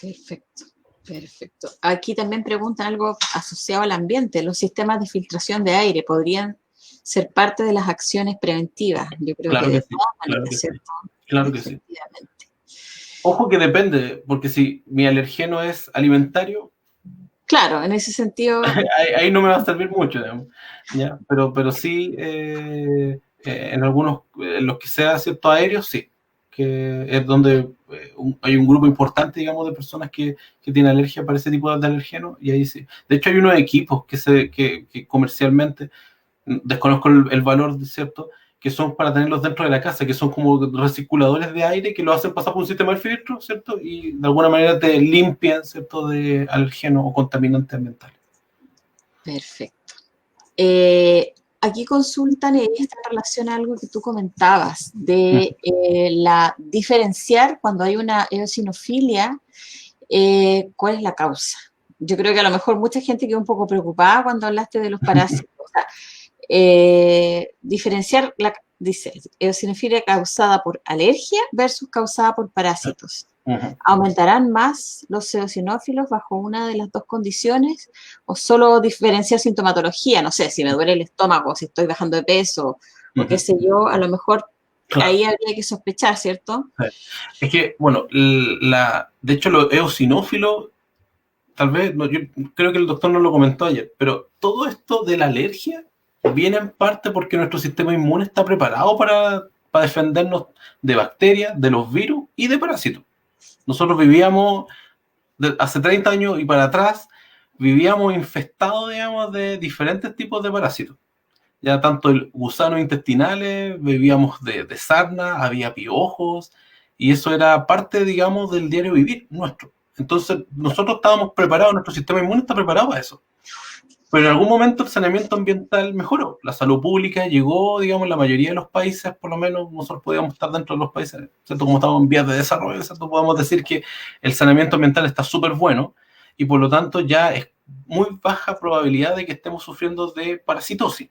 Perfecto, perfecto. Aquí también preguntan algo asociado al ambiente. ¿Los sistemas de filtración de aire podrían ser parte de las acciones preventivas? Yo creo Claro que que de sí, todas claro maneras, que sí, ¿cierto? claro que sí. Efectivamente. Ojo que depende, porque si mi alergeno es alimentario, Claro, en ese sentido, ahí no me va a servir mucho, digamos, ¿ya? Pero sí, en algunos, en los que sea cierto aéreo, sí, que es donde hay un grupo importante, digamos, de personas que tienen alergia para ese tipo de alergenos, y ahí sí. De hecho, hay unos equipos que comercialmente, desconozco el valor, ¿cierto? Que son para tenerlos dentro de la casa, que son como recirculadores de aire que lo hacen pasar por un sistema de filtro, ¿cierto? Y de alguna manera te limpian, ¿cierto? De alergenos o contaminantes ambientales. perfecto. Aquí consultan y está en relación a algo que tú comentabas, de la diferenciar cuando hay una eosinofilia, cuál es la causa. Yo creo que a lo mejor mucha gente quedó un poco preocupada cuando hablaste de los parásitos. O sea, diferenciar, dice, eosinofilia causada por alergia versus causada por parásitos. ¿Aumentarán más los eosinófilos bajo una de las dos condiciones o solo diferenciar sintomatología? No sé, si me duele el estómago, si estoy bajando de peso o qué sé yo, a lo mejor Claro. ahí habría que sospechar, ¿cierto? Es que, bueno, de hecho, los eosinófilos, tal vez, no, yo creo que el doctor no lo comentó ayer, pero todo esto de la alergia viene en parte porque nuestro sistema inmune está preparado para defendernos de bacterias, de los virus y de parásitos. Nosotros vivíamos, hace 30 años y para atrás, vivíamos infestados, digamos, de diferentes tipos de parásitos. Ya tanto gusanos intestinales, vivíamos de sarna, había piojos, y eso era parte, digamos, del diario vivir nuestro. Entonces, nosotros estábamos preparados, nuestro sistema inmune está preparado para eso. Pero en algún momento el saneamiento ambiental mejoró. La salud pública llegó, digamos, en la mayoría de los países, por lo menos nosotros podíamos estar dentro de los países, ¿cierto? Como estamos en vías de desarrollo, ¿cierto? Podemos decir que el saneamiento ambiental está súper bueno y por lo tanto ya es muy baja probabilidad de que estemos sufriendo de parasitosis.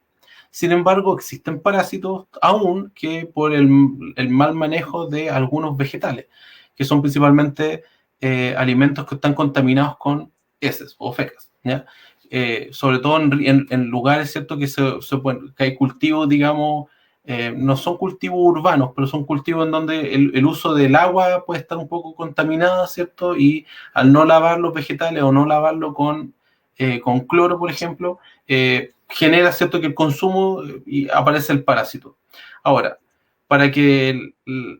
Sin embargo, existen parásitos aún que por el mal manejo de algunos vegetales, que son principalmente alimentos que están contaminados con heces o fecas, ¿ya? Sobre todo en lugares, ¿cierto? Que hay cultivos, digamos, no son cultivos urbanos, pero son cultivos en donde el uso del agua puede estar un poco contaminada, ¿cierto? Y al no lavar los vegetales o no lavarlo con cloro, por ejemplo, genera, ¿cierto? Que el consumo y aparece el parásito. Ahora, para que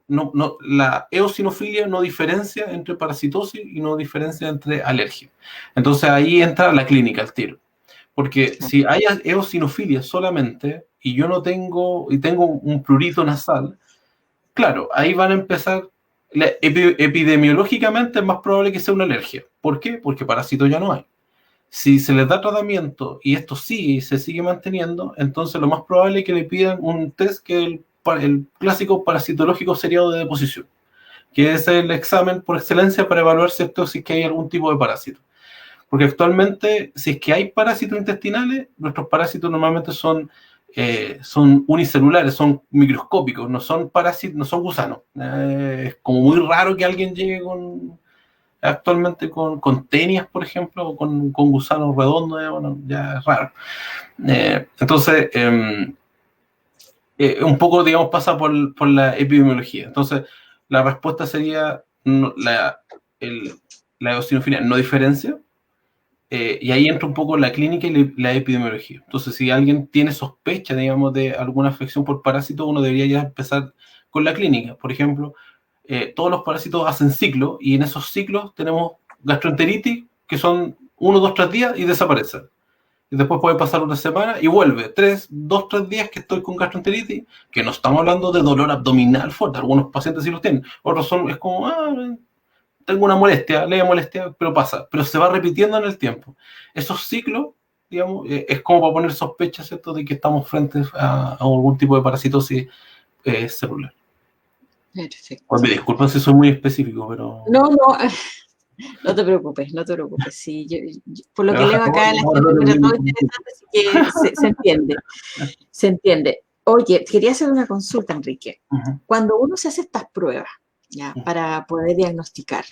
la eosinofilia no diferencia entre parasitosis y no diferencia entre alergia. Entonces ahí entra la clínica al tiro. Porque si hay eosinofilia solamente y yo no tengo, y tengo un prurito nasal, claro, ahí van a empezar, epidemiológicamente es más probable que sea una alergia. ¿Por qué? Porque parásitos ya no hay. Si se les da tratamiento y esto sigue y se sigue manteniendo, entonces lo más probable es que le pidan un test que es el clásico parasitológico seriado de deposición, que es el examen por excelencia para evaluar si es que hay algún tipo de parásito. Porque actualmente, si es que hay parásitos intestinales, nuestros parásitos normalmente son unicelulares, son microscópicos, no son parásitos, no son gusanos. Es como muy raro que alguien llegue actualmente con tenias, por ejemplo, o con gusanos redondos, bueno, ya es raro. Entonces, un poco, digamos, pasa por la epidemiología. Entonces, la respuesta sería la eosinofilia no diferencia. Y ahí entra un poco la clínica y la epidemiología. Entonces, si alguien tiene sospecha, digamos, de alguna afección por parásito, uno debería ya empezar con la clínica. Por ejemplo, todos los parásitos hacen ciclos y en esos ciclos tenemos gastroenteritis, que son 1, 2, 3 días y desaparecen. Y después puede pasar una semana y vuelve. 2, 3 días que estoy con gastroenteritis, que no estamos hablando de dolor abdominal fuerte. Algunos pacientes sí los tienen. Otros es como, tengo una molestia, leve molestia, pero pasa, pero se va repitiendo en el tiempo. Esos ciclos, digamos, es como para poner sospecha, ¿cierto?, de que estamos frente a algún tipo de parasitosis celular. Perfecto. Oye, disculpen si soy muy específico, pero... No, no te preocupes, no te preocupes. Sí, por lo que leo acá, la gente encuentra todo interesante, así que se entiende, se entiende. Oye, quería hacer una consulta, Enrique. Cuando uno se hace estas pruebas, ya, para poder diagnosticar,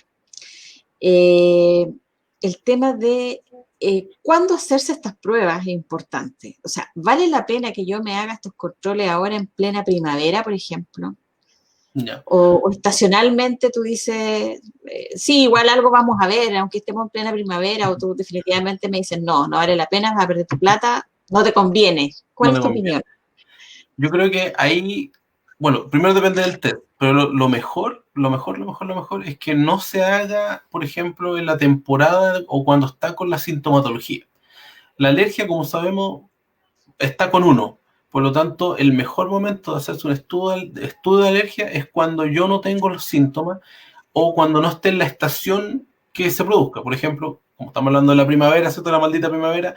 el tema de cuándo hacerse estas pruebas es importante. O sea, ¿vale la pena que yo me haga estos controles ahora en plena primavera, por ejemplo? Ya. O estacionalmente tú dices, sí, igual algo vamos a ver, aunque estemos en plena primavera, o tú definitivamente me dices, no vale la pena, vas a perder tu plata, no te conviene. ¿Cuál es tu opinión? Yo creo que ahí, bueno, primero depende del test, pero lo mejor es que no se haga, por ejemplo, en la temporada o cuando está con la sintomatología. La alergia, como sabemos, está con uno. Por lo tanto, el mejor momento de hacerse un estudio de alergia es cuando yo no tengo los síntomas o cuando no esté en la estación que se produzca. Por ejemplo, como estamos hablando de la primavera, ¿cierto? La maldita primavera.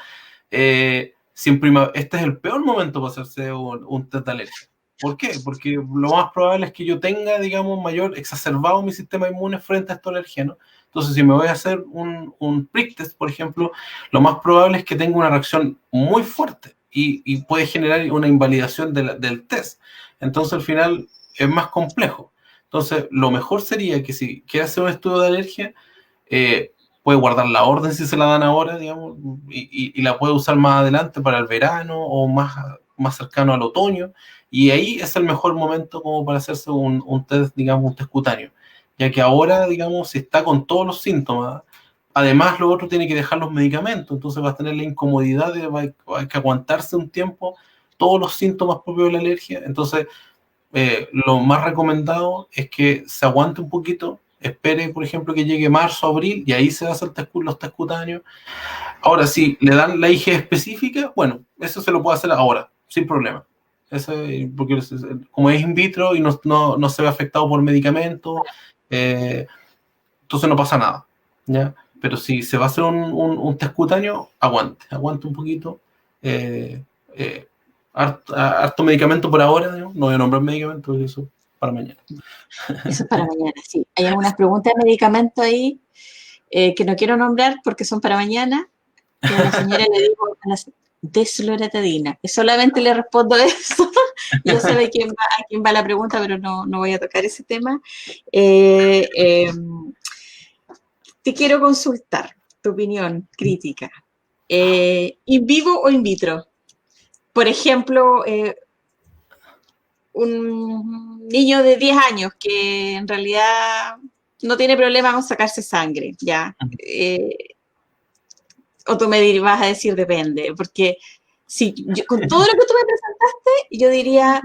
Este es el peor momento para hacerse un test de alergia. ¿Por qué? Porque lo más probable es que yo tenga, digamos, exacerbado mi sistema inmune frente a estos alergenos. Entonces, si me voy a hacer un prick test, por ejemplo, lo más probable es que tenga una reacción muy fuerte y puede generar una invalidación del test. Entonces, al final, es más complejo. Entonces, lo mejor sería que si quiere hacer un estudio de alergia, puede guardar la orden si se la dan ahora, digamos, y la puede usar más adelante para el verano o más cercano al otoño. Y ahí es el mejor momento como para hacerse un test, digamos, un test cutáneo. Ya que ahora, digamos, si está con todos los síntomas, además lo otro tiene que dejar los medicamentos, entonces va a tener la incomodidad de hay que aguantarse un tiempo todos los síntomas propios de la alergia. Entonces, lo más recomendado es que se aguante un poquito, espere, por ejemplo, que llegue marzo, abril, y ahí se va a hacer los test cutáneos. Ahora, si le dan la IG específica, bueno, eso se lo puede hacer ahora, sin problema. Eso, porque como es in vitro y no se ve afectado por medicamentos, entonces no pasa nada, ¿ya? Pero si se va a hacer un test cutáneo, aguante un poquito. Harto medicamento por ahora, ¿no? No voy a nombrar medicamentos, eso para mañana. Eso es para mañana, sí. Hay algunas preguntas de medicamento ahí que no quiero nombrar porque son para mañana. Y a la señora le digo desloratadina. Solamente le respondo eso. Yo sé a quién va la pregunta, pero no voy a tocar ese tema. Te quiero consultar tu opinión crítica. ¿In vivo o in vitro? Por ejemplo, un niño de 10 años que en realidad no tiene problema con sacarse sangre, ¿ya? O tú me vas a decir depende, porque si con todo lo que tú me presentaste, yo diría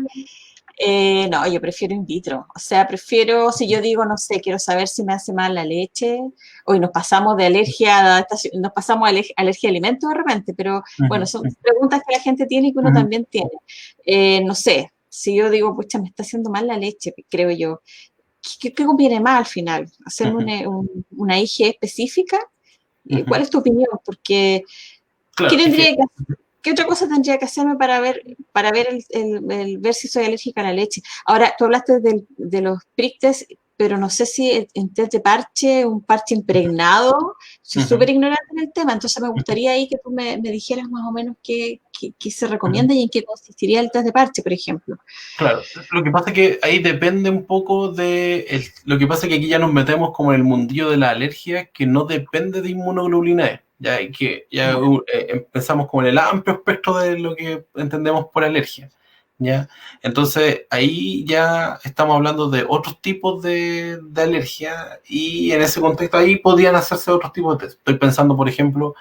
No, yo prefiero in vitro. O sea, prefiero, si yo digo, no sé, quiero saber si me hace mal la leche, hoy nos pasamos de alergia a adaptación, nos pasamos a alergia a alimentos de repente, pero bueno, son preguntas que la gente tiene y que uno también tiene. No sé, si yo digo, pucha, me está haciendo mal la leche, creo yo, ¿qué conviene más al final? ¿Hacerme una IG específica? ¿Cuál es tu opinión? Porque, ¿qué Claro, es tendría que, que ¿qué otra cosa tendría que hacerme para ver ver si soy alérgica a la leche? Ahora, tú hablaste de los prick test, pero no sé si en test de parche, un parche impregnado, soy súper ignorante en el tema, entonces me gustaría ahí que tú me dijeras más o menos qué se recomienda y en qué consistiría el test de parche, por ejemplo. claro, lo que pasa es que ahí depende un poco lo que pasa es que aquí ya nos metemos como en el mundillo de la alergia, que no depende de inmunoglobulina E, ya, y que ya empezamos con el amplio espectro de lo que entendemos por alergia, ¿ya? Entonces ahí ya estamos hablando de otros tipos de alergia, y en ese contexto ahí podrían hacerse otros tipos de test. Estoy pensando, por ejemplo,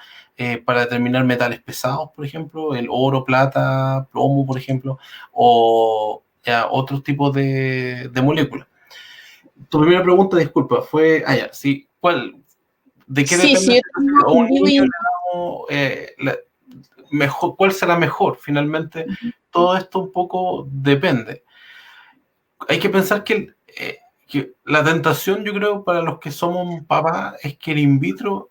para determinar metales pesados, por ejemplo, el oro, plata, plomo, por ejemplo, o ya otros tipos de moléculas. Tu primera pregunta, disculpa, fue, ya, sí, ¿de qué Sí, depende sí, yo tengo a un in vivo y niño in le damos, mejor, cuál será mejor? Finalmente, todo esto un poco depende. Hay que pensar que la tentación, yo creo, para los que somos papás, es que el in vitro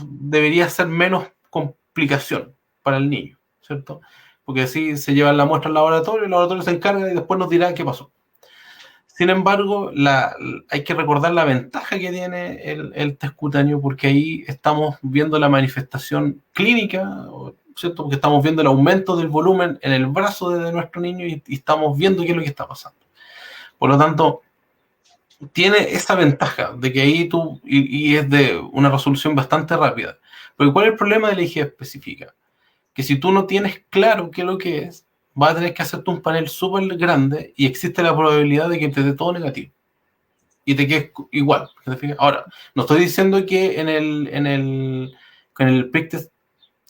debería ser menos complicación para el niño, ¿cierto? Porque así se llevan la muestra al laboratorio, el laboratorio se encarga y después nos dirá qué pasó. Sin embargo, hay que recordar la ventaja que tiene el test cutáneo, porque ahí estamos viendo la manifestación clínica, ¿cierto? Porque estamos viendo el aumento del volumen en el brazo de nuestro niño y estamos viendo qué es lo que está pasando. Por lo tanto, tiene esa ventaja de que ahí y es de una resolución bastante rápida. Porque ¿cuál es el problema de la IG específica? Que si tú no tienes claro qué es lo que es, vas a tener que hacerte un panel súper grande y existe la probabilidad de que te dé todo negativo. Y te quedes igual. Ahora, no estoy diciendo que en el prick test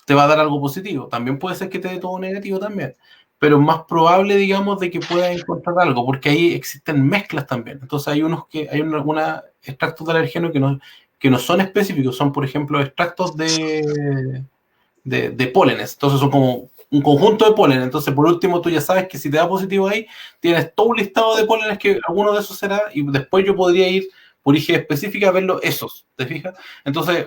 te va a dar algo positivo. También puede ser que te dé todo negativo también. Pero es más probable, digamos, de que puedas encontrar algo, porque ahí existen mezclas también. Entonces hay una extractos de alergeno que no son específicos, son, por ejemplo, extractos de pólenes. Entonces son como un conjunto de pólenes. Entonces, por último, tú ya sabes que si te da positivo ahí, tienes todo un listado de pólenes que alguno de esos será, y después yo podría ir por IG específica a verlo esos, ¿te fijas? Entonces,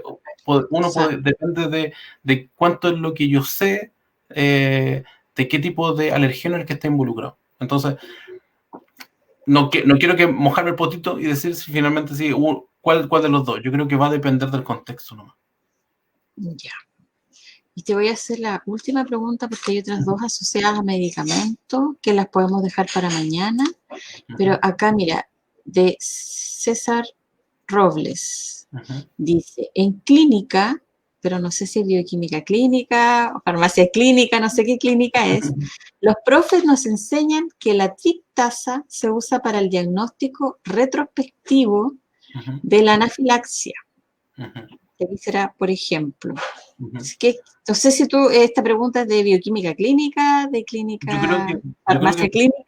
depende de cuánto es lo que yo sé, de qué tipo de alergeno es el que está involucrado. Entonces, no quiero que mojarme el potito y decir si finalmente sí, cuál de los dos. Yo creo que va a depender del contexto nomás. Ya. Y te voy a hacer la última pregunta porque hay otras dos asociadas a medicamentos que las podemos dejar para mañana. Pero acá, mira, de César Robles, dice, en clínica, pero no sé si es bioquímica clínica o farmacia clínica, no sé qué clínica es, los profes nos enseñan que la triptasa se usa para el diagnóstico retrospectivo de la anafilaxia. Que aquí será, por ejemplo. Así que, no sé si tú, esta pregunta es de bioquímica clínica, de clínica, farmacia clínica.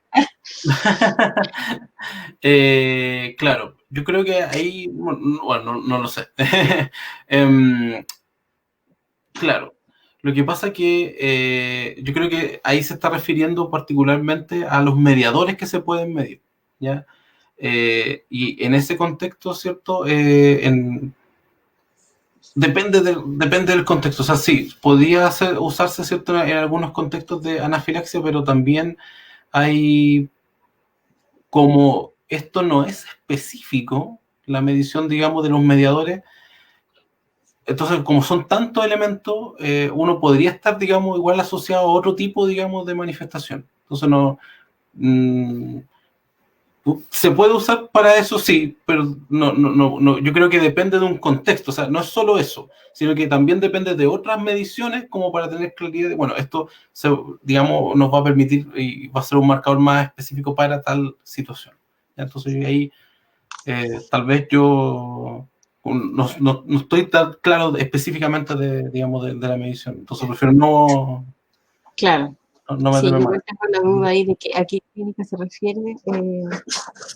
Claro, yo creo que ahí, bueno, no lo sé. Claro, lo que pasa que yo creo que ahí se está refiriendo particularmente a los mediadores que se pueden medir, ¿ya? Y en ese contexto, ¿cierto? Depende del contexto. O sea, sí, podría usarse, ¿cierto? En algunos contextos de anafilaxia, pero también hay, como esto no es específico, la medición, digamos, de los mediadores. Entonces, como son tantos elementos, uno podría estar, digamos, igual asociado a otro tipo, digamos, de manifestación. Entonces, no. mmm, Se puede usar para eso, sí, pero no, yo creo que depende de un contexto. O sea, no es solo eso, sino que también depende de otras mediciones como para tener claridad de, bueno, esto, digamos, nos va a permitir y va a ser un marcador más específico para tal situación. Entonces, ahí tal vez yo no estoy tan claro específicamente digamos, de la medición. Entonces, prefiero no Claro. no me Sí, yo teme más. igual tengo la duda ahí de que a qué clínica se refiere.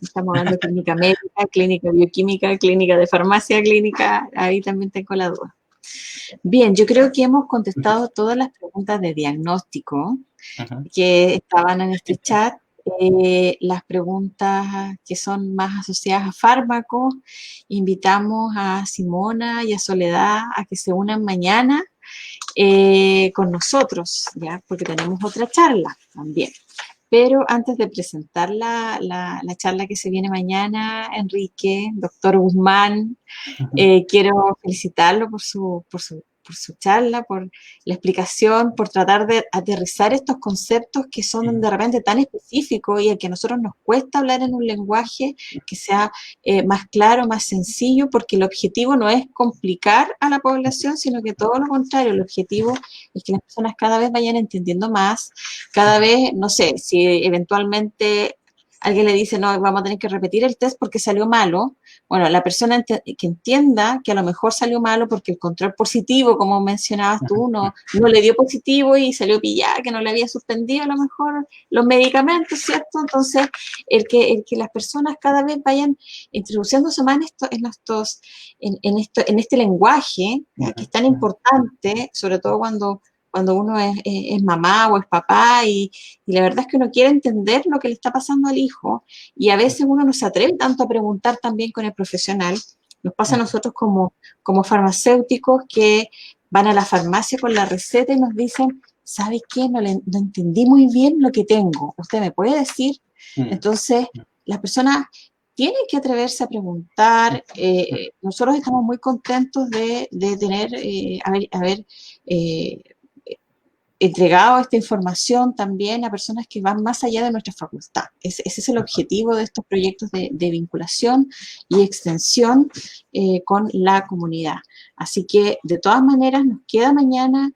Estamos hablando de clínica médica, clínica bioquímica, clínica de farmacia, clínica, ahí también tengo la duda. Bien, yo creo que hemos contestado todas las preguntas de diagnóstico Ujú. que estaban en este chat. Las preguntas que son más asociadas a fármacos, invitamos a Simona y a Soledad a que se unan mañana con nosotros, ¿ya? Porque tenemos otra charla también. Pero antes de presentar la charla que se viene mañana, Enrique, doctor Guzmán, quiero felicitarlo por su charla, por la explicación, por tratar de aterrizar estos conceptos que son de repente tan específicos y a que a nosotros nos cuesta hablar en un lenguaje que sea más claro, más sencillo, porque el objetivo no es complicar a la población, sino que todo lo contrario, el objetivo es que las personas cada vez vayan entendiendo más, cada vez, no sé, si eventualmente alguien le dice, no, vamos a tener que repetir el test porque salió malo. Bueno, la persona que entienda que a lo mejor salió malo porque el control positivo, como mencionabas tú, no le dio positivo y salió pillada, que no le había suspendido a lo mejor los medicamentos, ¿cierto? Entonces, el que las personas cada vez vayan introduciéndose más en este lenguaje, ¿ya? Que es tan importante, sobre todo cuando uno es mamá o es papá y la verdad es que uno quiere entender lo que le está pasando al hijo y a veces uno no se atreve tanto a preguntar también con el profesional. Nos pasa a nosotros como farmacéuticos que van a la farmacia con la receta y nos dicen, ¿sabe qué? No entendí muy bien lo que tengo. ¿Usted me puede decir? Entonces, las personas tienen que atreverse a preguntar. Nosotros estamos muy contentos de tener, haber entregado esta información también a personas que van más allá de nuestra facultad. Ese es el objetivo de estos proyectos de vinculación y extensión con la comunidad. Así que, de todas maneras, nos queda mañana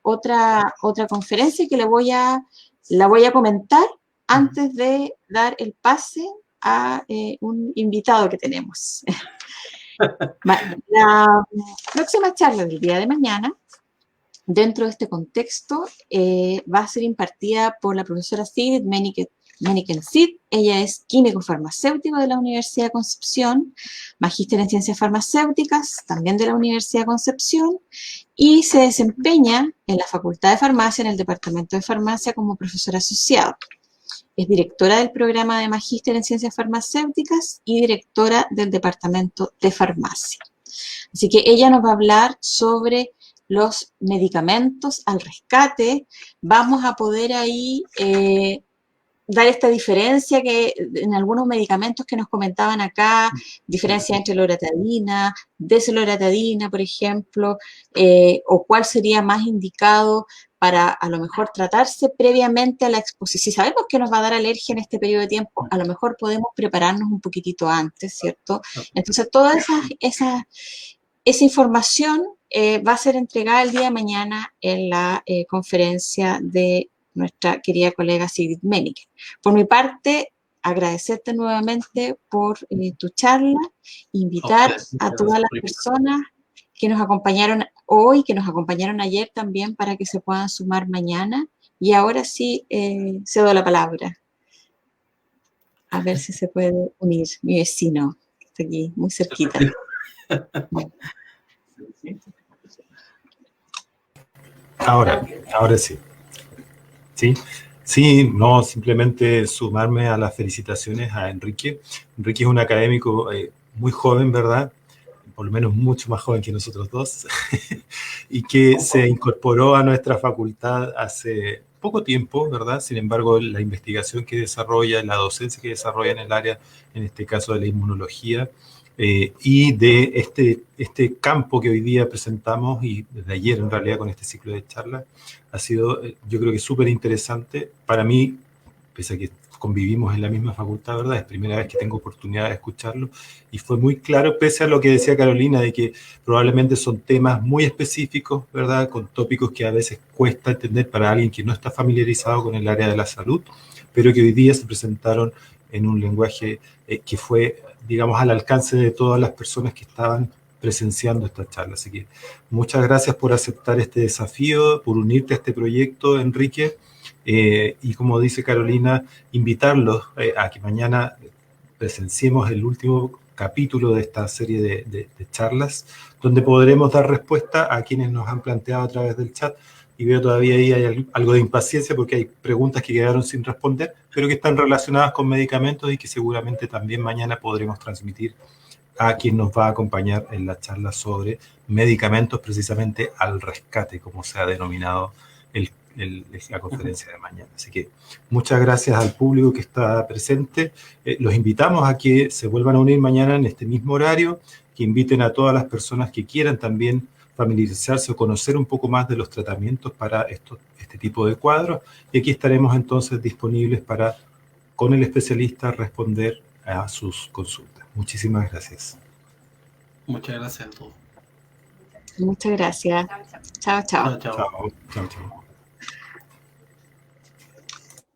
otra conferencia que la voy a comentar antes de dar el pase a un invitado que tenemos. La próxima charla del día de mañana, dentro de este contexto, va a ser impartida por la profesora Sigrid Meniken Cid. Ella es químico farmacéutico de la Universidad de Concepción, magíster en ciencias farmacéuticas, también de la Universidad de Concepción, y se desempeña en la Facultad de Farmacia, en el Departamento de Farmacia, como profesora asociada. Es directora del programa de magíster en ciencias farmacéuticas y directora del Departamento de Farmacia. Así que ella nos va a hablar sobre los medicamentos al rescate. Vamos a poder ahí dar esta diferencia que en algunos medicamentos que nos comentaban acá, diferencia entre loratadina, desloratadina, por ejemplo, o cuál sería más indicado para a lo mejor tratarse previamente a la exposición. Si sabemos que nos va a dar alergia en este periodo de tiempo, a lo mejor podemos prepararnos un poquitito antes, ¿cierto? Entonces, toda esa información va a ser entregada el día de mañana en la conferencia de nuestra querida colega Sigrid Meniken. Por mi parte, agradecerte nuevamente por tu charla, invitar a todas las personas que nos acompañaron hoy, que nos acompañaron ayer también para que se puedan sumar mañana. Y ahora sí, cedo la palabra. A ver si se puede unir mi vecino, que está aquí muy cerquita. Ahora sí. Sí, no, simplemente sumarme a las felicitaciones a Enrique. Enrique es un académico muy joven, ¿verdad? Por lo menos mucho más joven que nosotros dos, y que se incorporó a nuestra facultad hace poco tiempo, ¿verdad? Sin embargo, la investigación que desarrolla, la docencia que desarrolla en el área, en este caso de la inmunología, y de este campo que hoy día presentamos, y desde ayer en realidad con este ciclo de charlas, ha sido, yo creo que súper interesante. Para mí, pese a que convivimos en la misma facultad, ¿verdad? Es primera vez que tengo oportunidad de escucharlo, y fue muy claro, pese a lo que decía Carolina, de que probablemente son temas muy específicos, ¿verdad? Con tópicos que a veces cuesta entender para alguien que no está familiarizado con el área de la salud, pero que hoy día se presentaron en un lenguaje que fue, digamos, al alcance de todas las personas que estaban presenciando esta charla. Así que muchas gracias por aceptar este desafío, por unirte a este proyecto, Enrique. Y como dice Carolina, invitarlos a que mañana presenciemos el último capítulo de esta serie de charlas, donde podremos dar respuesta a quienes nos han planteado a través del chat. Y veo todavía ahí hay algo de impaciencia porque hay preguntas que quedaron sin responder, pero que están relacionadas con medicamentos y que seguramente también mañana podremos transmitir a quien nos va a acompañar en la charla sobre medicamentos, precisamente al rescate, como se ha denominado la conferencia de mañana. Así que muchas gracias al público que está presente. Los invitamos a que se vuelvan a unir mañana en este mismo horario, que inviten a todas las personas que quieran también familiarizarse o conocer un poco más de los tratamientos para este tipo de cuadros. Y aquí estaremos entonces disponibles para, con el especialista, responder a sus consultas. Muchísimas gracias. Muchas gracias a todos. Muchas gracias. Chao, chao. Chao, chao. Chao, chao, chao.